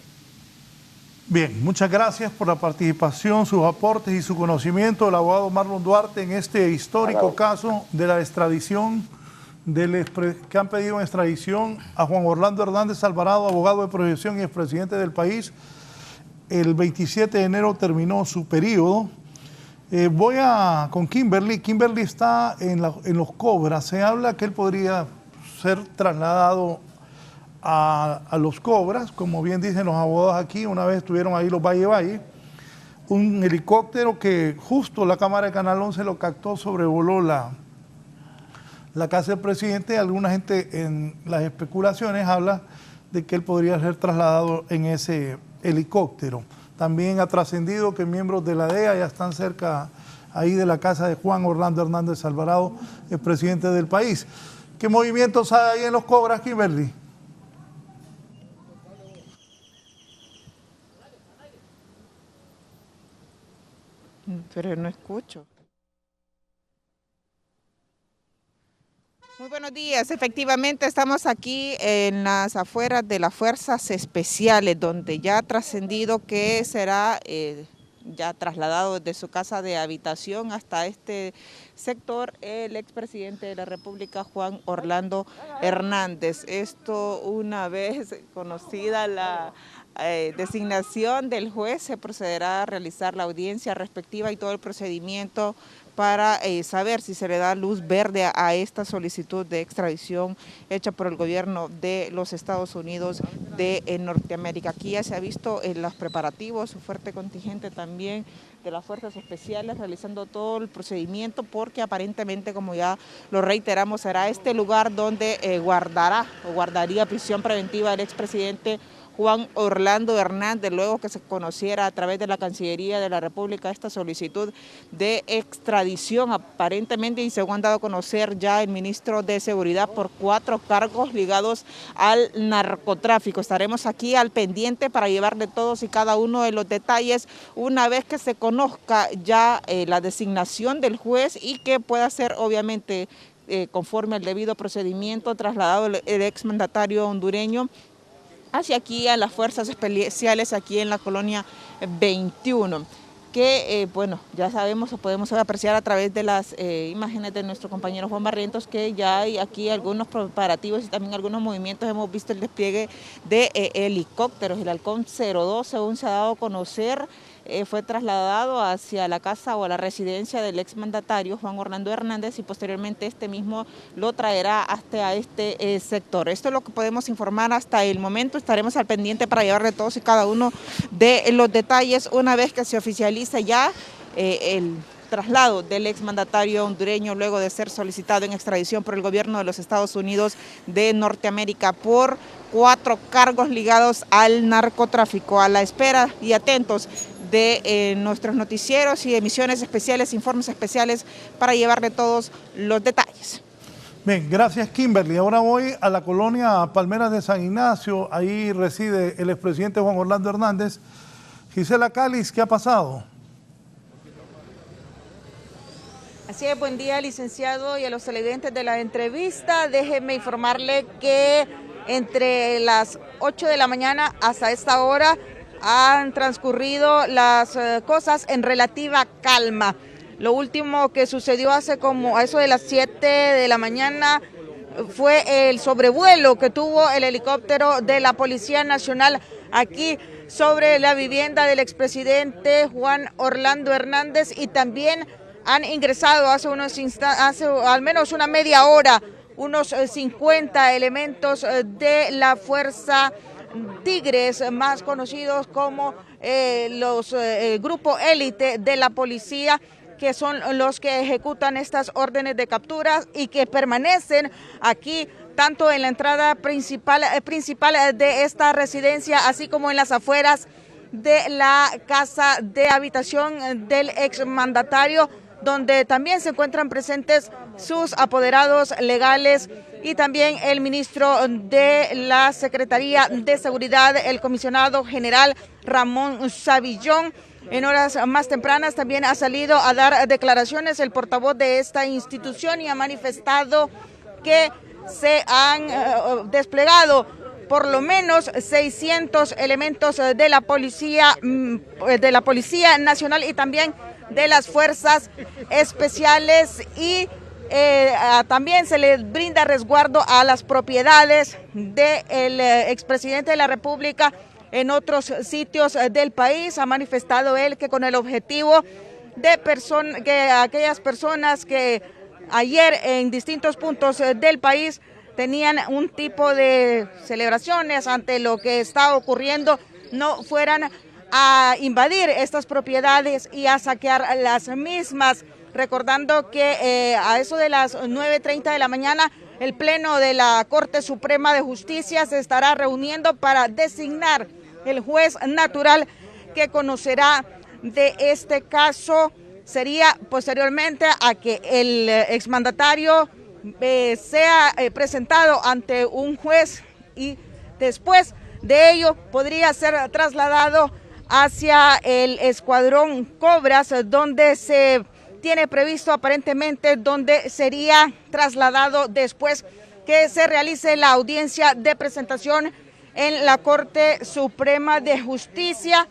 Bien, muchas gracias por la participación, sus aportes y su conocimiento del abogado Marlon Duarte en este histórico caso de la extradición que han pedido en extradición a Juan Orlando Hernández Alvarado, abogado de profesión y expresidente del país. El 27 de enero terminó su periodo. Voy con Kimberly. Kimberly está en los Cobras. Se habla que él podría ser trasladado a los Cobras, como bien dicen los abogados aquí. Una vez estuvieron ahí los Valle, un helicóptero que justo la cámara de Canal 11 lo captó, sobrevoló la casa del presidente. Alguna gente en las especulaciones habla de que él podría ser trasladado en ese helicóptero. También ha trascendido que miembros de la DEA ya están cerca ahí de la casa de Juan Orlando Hernández Alvarado, el presidente del país. ¿Qué movimientos hay ahí en los Cobras, Kimberly? Pero no escucho. Muy buenos días. Efectivamente estamos aquí en las afueras de las Fuerzas Especiales, donde ya ha trascendido que será ya trasladado desde su casa de habitación hasta este sector el expresidente de la República, Juan Orlando Hernández. Esto, una vez conocida la designación del juez, se procederá a realizar la audiencia respectiva y todo el procedimiento para saber si se le da luz verde a esta solicitud de extradición hecha por el gobierno de los Estados Unidos de Norteamérica. Aquí ya se ha visto en los preparativos, un fuerte contingente también de las Fuerzas Especiales realizando todo el procedimiento, porque aparentemente, como ya lo reiteramos, será este lugar donde guardaría prisión preventiva el expresidente Juan Orlando Hernández, luego que se conociera a través de la Cancillería de la República esta solicitud de extradición, aparentemente, y según han dado a conocer ya el ministro de Seguridad, por 4 cargos ligados al narcotráfico. Estaremos aquí al pendiente para llevarle todos y cada uno de los detalles una vez que se conozca ya la designación del juez y que pueda ser, obviamente, conforme al debido procedimiento, trasladado el exmandatario hondureño hacia aquí a las Fuerzas Especiales, aquí en la Colonia 21. que, bueno, ya sabemos o podemos apreciar a través de las imágenes de nuestro compañero Juan Barrientos que ya hay aquí algunos preparativos y también algunos movimientos. Hemos visto el despliegue de helicópteros. El Halcón 02, según se ha dado a conocer, fue trasladado hacia la casa o a la residencia del exmandatario Juan Orlando Hernández y posteriormente este mismo lo traerá hasta este sector. Esto es lo que podemos informar hasta el momento. Estaremos al pendiente para llevarle todos y cada uno de los detalles una vez que se oficialice ya el traslado del exmandatario hondureño luego de ser solicitado en extradición por el gobierno de los Estados Unidos de Norteamérica por 4 cargos ligados al narcotráfico. A la espera y atentos de nuestros noticieros y emisiones especiales, informes especiales para llevarle todos los detalles. Bien, gracias Kimberly. Ahora voy a la colonia Palmeras de San Ignacio. Ahí reside el expresidente Juan Orlando Hernández. Gisela Cáliz, ¿qué ha pasado? Así es, buen día licenciado y a los televidentes de la entrevista. Déjeme informarle que entre las 8 de la mañana hasta esta hora han transcurrido las cosas en relativa calma. Lo último que sucedió hace como a eso de las 7 de la mañana fue el sobrevuelo que tuvo el helicóptero de la Policía Nacional aquí sobre la vivienda del expresidente Juan Orlando Hernández y también han ingresado hace al menos una media hora unos 50 elementos de la Fuerza Tigres, más conocidos como el grupo élite de la policía, que son los que ejecutan estas órdenes de captura y que permanecen aquí tanto en la entrada principal de esta residencia, así como en las afueras de la casa de habitación del exmandatario, donde también se encuentran presentes sus apoderados legales y también el ministro de la Secretaría de Seguridad, el comisionado general Ramón Savillón. En horas más tempranas también ha salido a dar declaraciones el portavoz de esta institución y ha manifestado que se han desplegado por lo menos 600 elementos de la Policía Nacional y también de las Fuerzas Especiales y también se le brinda resguardo a las propiedades del expresidente de la República en otros sitios del país. Ha manifestado él que con el objetivo de que aquellas personas que ayer en distintos puntos del país tenían un tipo de celebraciones ante lo que está ocurriendo, no fueran a invadir estas propiedades y a saquear las mismas. Recordando que a eso de las 9:30 de la mañana, el Pleno de la Corte Suprema de Justicia se estará reuniendo para designar el juez natural que conocerá de este caso. Sería posteriormente a que el exmandatario sea presentado ante un juez y después de ello podría ser trasladado hacia el escuadrón Cobras, donde se tiene previsto aparentemente donde sería trasladado después que se realice la audiencia de presentación en la Corte Suprema de Justicia.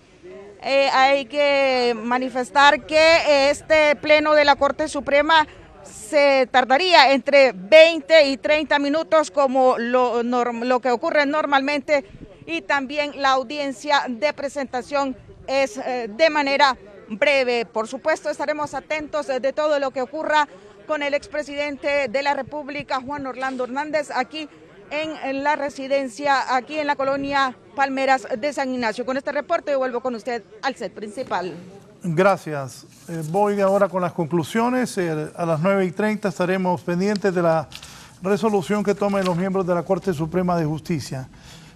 Hay que manifestar que este pleno de la Corte Suprema se tardaría entre 20 y 30 minutos como lo que ocurre normalmente y también la audiencia de presentación es de manera breve. Por supuesto, estaremos atentos de todo lo que ocurra con el expresidente de la República, Juan Orlando Hernández, aquí en la residencia, aquí en la colonia Palmeras de San Ignacio. Con este reporte vuelvo con usted al set principal. Gracias. Voy ahora con las conclusiones. A las 9:30 estaremos pendientes de la resolución que tomen los miembros de la Corte Suprema de Justicia.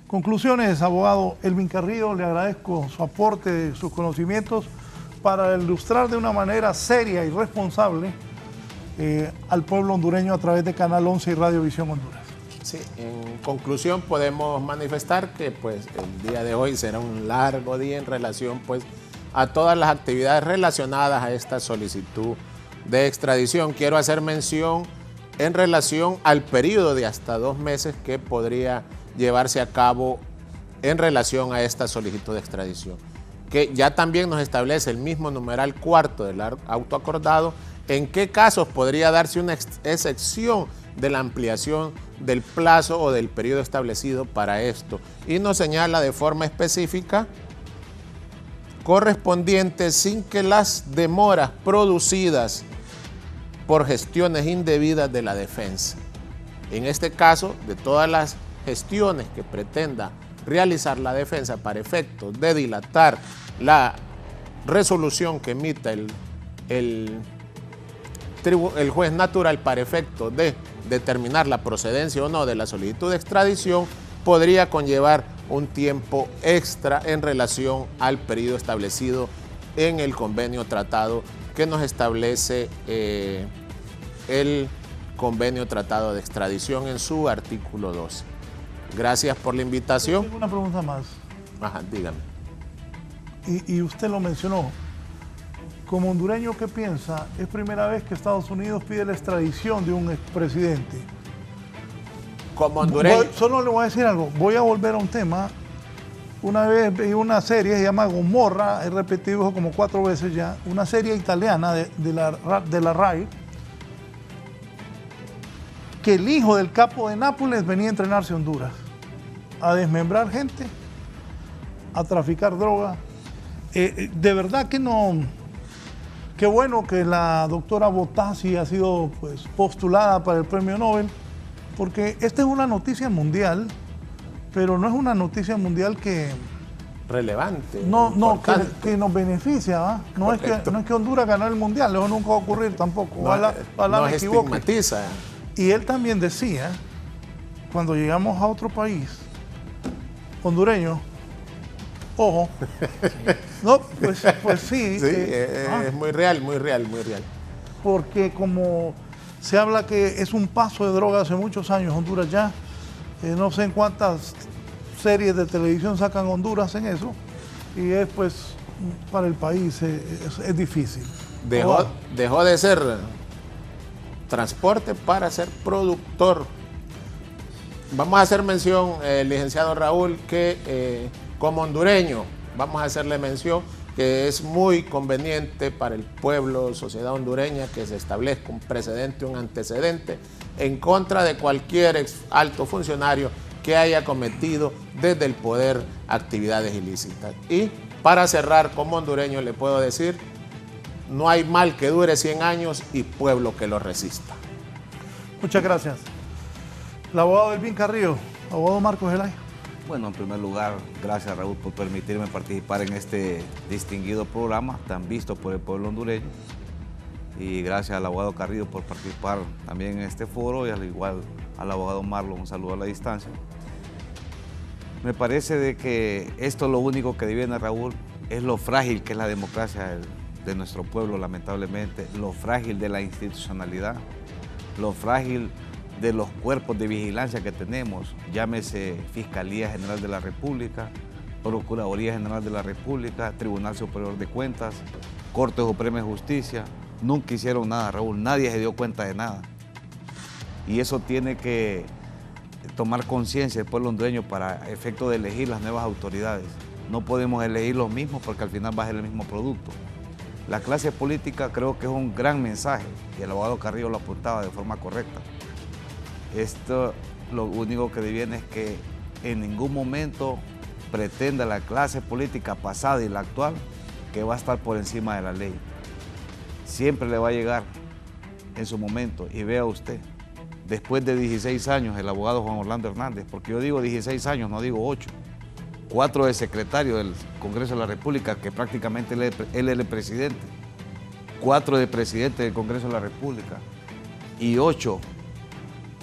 Conclusiones, abogado Elvin Carrillo, le agradezco su aporte, sus conocimientos para ilustrar de una manera seria y responsable al pueblo hondureño a través de Canal 11 y Radio Visión Honduras. Sí, en conclusión podemos manifestar que pues el día de hoy será un largo día en relación pues a todas las actividades relacionadas a esta solicitud de extradición. Quiero hacer mención en relación al periodo de hasta 2 meses que podría llevarse a cabo en relación a esta solicitud de extradición. que ya también nos establece el mismo numeral cuarto del auto acordado, en qué casos podría darse una excepción de la ampliación del plazo o del periodo establecido para esto. Y nos señala de forma específica correspondiente sin que las demoras producidas por gestiones indebidas de la defensa. En este caso, de todas las gestiones que pretenda realizar la defensa para efectos de dilatar la resolución que emita el juez natural para efectos de determinar la procedencia o no de la solicitud de extradición, podría conllevar un tiempo extra en relación al periodo establecido en el convenio tratado que nos establece el convenio tratado de extradición en su artículo 12. Gracias por la invitación. Tengo una pregunta más. Ajá, dígame. Y usted lo mencionó. Como hondureño, ¿qué piensa? Es primera vez que Estados Unidos pide la extradición de un expresidente. Como hondureño. Solo le voy a decir algo. Voy a volver a un tema. Una vez vi una serie, se llama Gomorra, he repetido como 4 veces ya, una serie italiana de la RAI, que el hijo del capo de Nápoles venía a entrenarse a Honduras, a desmembrar gente, a traficar droga. De verdad que no. Qué bueno que la doctora Botazzi ha sido pues, postulada para el premio Nobel, porque esta es una noticia mundial, pero no es una noticia mundial que... relevante. No, que nos beneficia, ¿va? No es que Honduras ganó el mundial, eso nunca va a ocurrir tampoco. Ojalá me equivoque. Estigmatiza. Y él también decía, cuando llegamos a otro país, hondureño, ojo, no, pues sí. Sí, es muy real, muy real, muy real. Porque como se habla que es un paso de droga hace muchos años, Honduras ya, no sé en cuántas series de televisión sacan Honduras en eso, y es pues para el país es difícil. Dejó de ser transporte para ser productor. Vamos a hacer mención, licenciado Raúl, que como hondureño, vamos a hacerle mención que es muy conveniente para el pueblo, sociedad hondureña, que se establezca un precedente, un antecedente en contra de cualquier alto funcionario que haya cometido desde el poder actividades ilícitas. Y para cerrar, como hondureño le puedo decir, no hay mal que dure 100 años y pueblo que lo resista. Muchas gracias. El abogado Elvin Carrillo, abogado Marcos Gelay. Bueno, en primer lugar, gracias Raúl por permitirme participar en este distinguido programa tan visto por el pueblo hondureño. Y gracias al abogado Carrillo por participar también en este foro y al igual al abogado Marlon, un saludo a la distancia. Me parece de que esto lo único que deviene, Raúl, es lo frágil que es la democracia de nuestro pueblo, lamentablemente, lo frágil de la institucionalidad, lo frágil de los cuerpos de vigilancia que tenemos, llámese Fiscalía General de la República, Procuraduría General de la República, Tribunal Superior de Cuentas, Corte Suprema de Justicia. Nunca hicieron nada, Raúl, nadie se dio cuenta de nada. Y eso tiene que tomar conciencia el pueblo hondureño para efecto de elegir las nuevas autoridades. No podemos elegir los mismos porque al final va a ser el mismo producto. La clase política creo que es un gran mensaje y el abogado Carrillo lo apuntaba de forma correcta. Esto lo único que deviene es que en ningún momento pretenda la clase política pasada y la actual que va a estar por encima de la ley. Siempre le va a llegar en su momento. Y vea usted, después de 16 años el abogado Juan Orlando Hernández, porque yo digo 16 años, no digo 8, 4 de secretario del Congreso de la República, que prácticamente él es el presidente, 4 de presidente del Congreso de la República y 8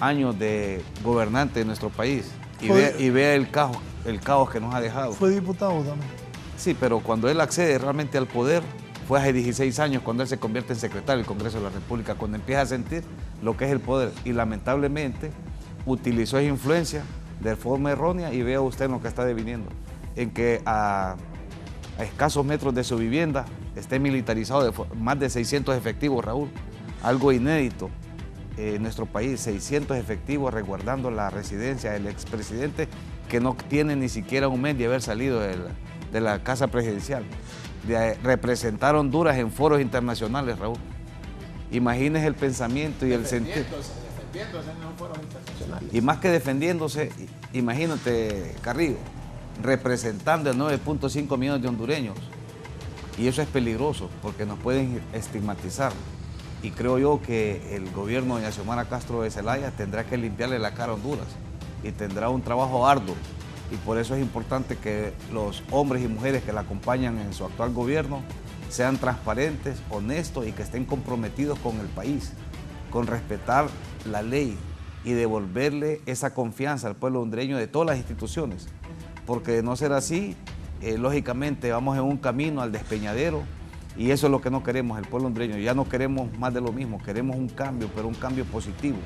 años de gobernante de nuestro país. Y vea el caos que nos ha dejado. Fue diputado también. Sí, pero cuando él accede realmente al poder, fue hace 16 años cuando él se convierte en secretario del Congreso de la República, cuando empieza a sentir lo que es el poder. Y lamentablemente utilizó esa influencia de forma errónea y vea usted en lo que está deviniendo, en que a escasos metros de su vivienda esté militarizado de más de 600 efectivos, Raúl. Algo inédito en nuestro país, 600 efectivos resguardando la residencia del expresidente que no tiene ni siquiera un mes de haber salido de la Casa Presidencial, de representar a Honduras en foros internacionales, Raúl. Imagínese el pensamiento y el sentido. Defendiéndose en los foros internacionales. Y más que defendiéndose, imagínate, Carrillo, representando a 9.5 millones de hondureños. Y eso es peligroso porque nos pueden estigmatizar. Y creo yo que el gobierno de Xiomara Castro de Zelaya tendrá que limpiarle la cara a Honduras y tendrá un trabajo arduo. Y por eso es importante que los hombres y mujeres que la acompañan en su actual gobierno sean transparentes, honestos y que estén comprometidos con el país, con respetar la ley y devolverle esa confianza al pueblo hondureño de todas las instituciones. Porque de no ser así, lógicamente vamos en un camino al despeñadero y eso es lo que no queremos, el pueblo hondureño. Ya no queremos más de lo mismo, queremos un cambio, pero un cambio positivo.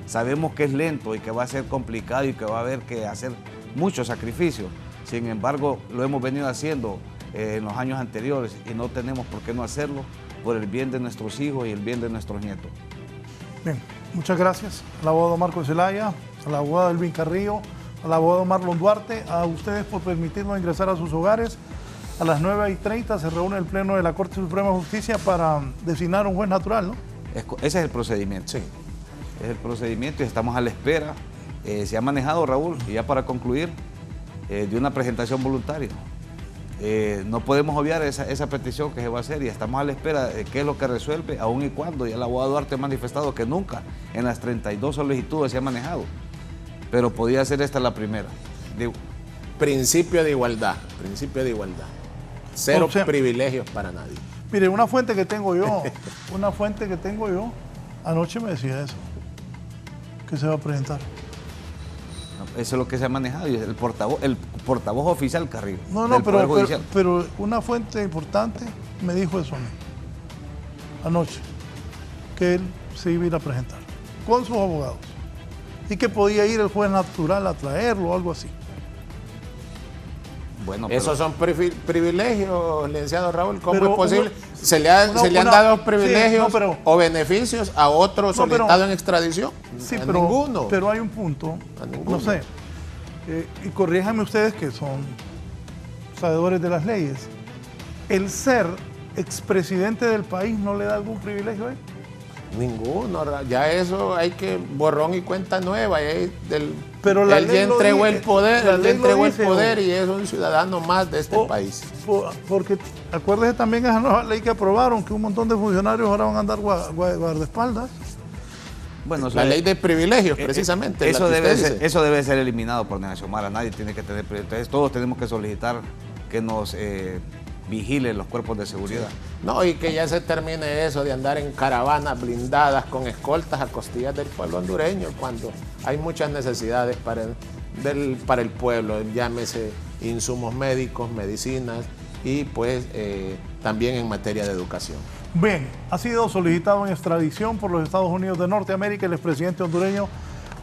Sabemos que es lento y que va a ser complicado y que va a haber que hacer muchos sacrificios. Sin embargo, lo hemos venido haciendo en los años anteriores y no tenemos por qué no hacerlo por el bien de nuestros hijos y el bien de nuestros nietos. Bien, muchas gracias al abogado Marco Zelaya, al abogado Elvin Carrillo, al abogado Marlon Duarte, a ustedes por permitirnos ingresar a sus hogares. A las 9:30 se reúne el Pleno de la Corte Suprema de Justicia para designar un juez natural, ¿no? Ese es el procedimiento. Sí. Es el procedimiento y estamos a la espera. Se ha manejado, Raúl, y ya para concluir, de una presentación voluntaria. No podemos obviar esa petición que se va a hacer y estamos a la espera de qué es lo que resuelve, aun y cuando ya el abogado Duarte ha manifestado que nunca en las 32 solicitudes se ha manejado, pero podía ser esta la primera. Principio de igualdad, cero privilegios para nadie. Mire, una fuente que tengo yo, anoche me decía eso, que se va a presentar. Eso es lo que se ha manejado y el portavoz oficial, Carrillo. No, pero una fuente importante me dijo eso a mí, anoche, que él se iba a ir a presentar con sus abogados y que podía ir el juez natural a traerlo o algo así. Bueno, esos son privilegios, licenciado Raúl. ¿Cómo es posible? ¿Se le han dado privilegios o beneficios a otros solicitados en extradición? Sí, pero hay un punto, no sé, y corríjanme ustedes que son sabedores de las leyes. ¿El ser expresidente del país no le da algún privilegio a él? Ninguno, ya eso hay que borrón y cuenta nueva. Pero la él ya entregó el poder, y es un ciudadano más de este país. Porque acuérdese también esa nueva ley que aprobaron, que un montón de funcionarios ahora van a andar guardaespaldas. Bueno, la ley de privilegios, precisamente. Eso debe ser eliminado por Xiomara. Nadie tiene que tener privilegios. Entonces todos tenemos que solicitar que nos vigilen los cuerpos de seguridad. No, y que ya se termine eso de andar en caravanas blindadas con escoltas a costillas del pueblo hondureño, cuando hay muchas necesidades para el pueblo, llámese insumos médicos, medicinas y pues también en materia de educación. Bien, ha sido solicitado en extradición por los Estados Unidos de Norteamérica el expresidente hondureño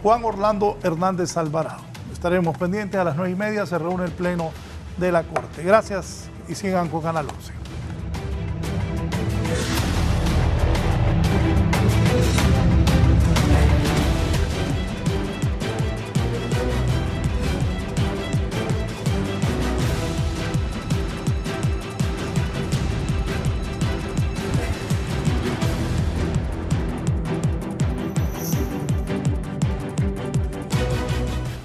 Juan Orlando Hernández Alvarado. Estaremos pendientes, a las 9:30 se reúne el Pleno de la Corte. Gracias y sigan con Canal 11.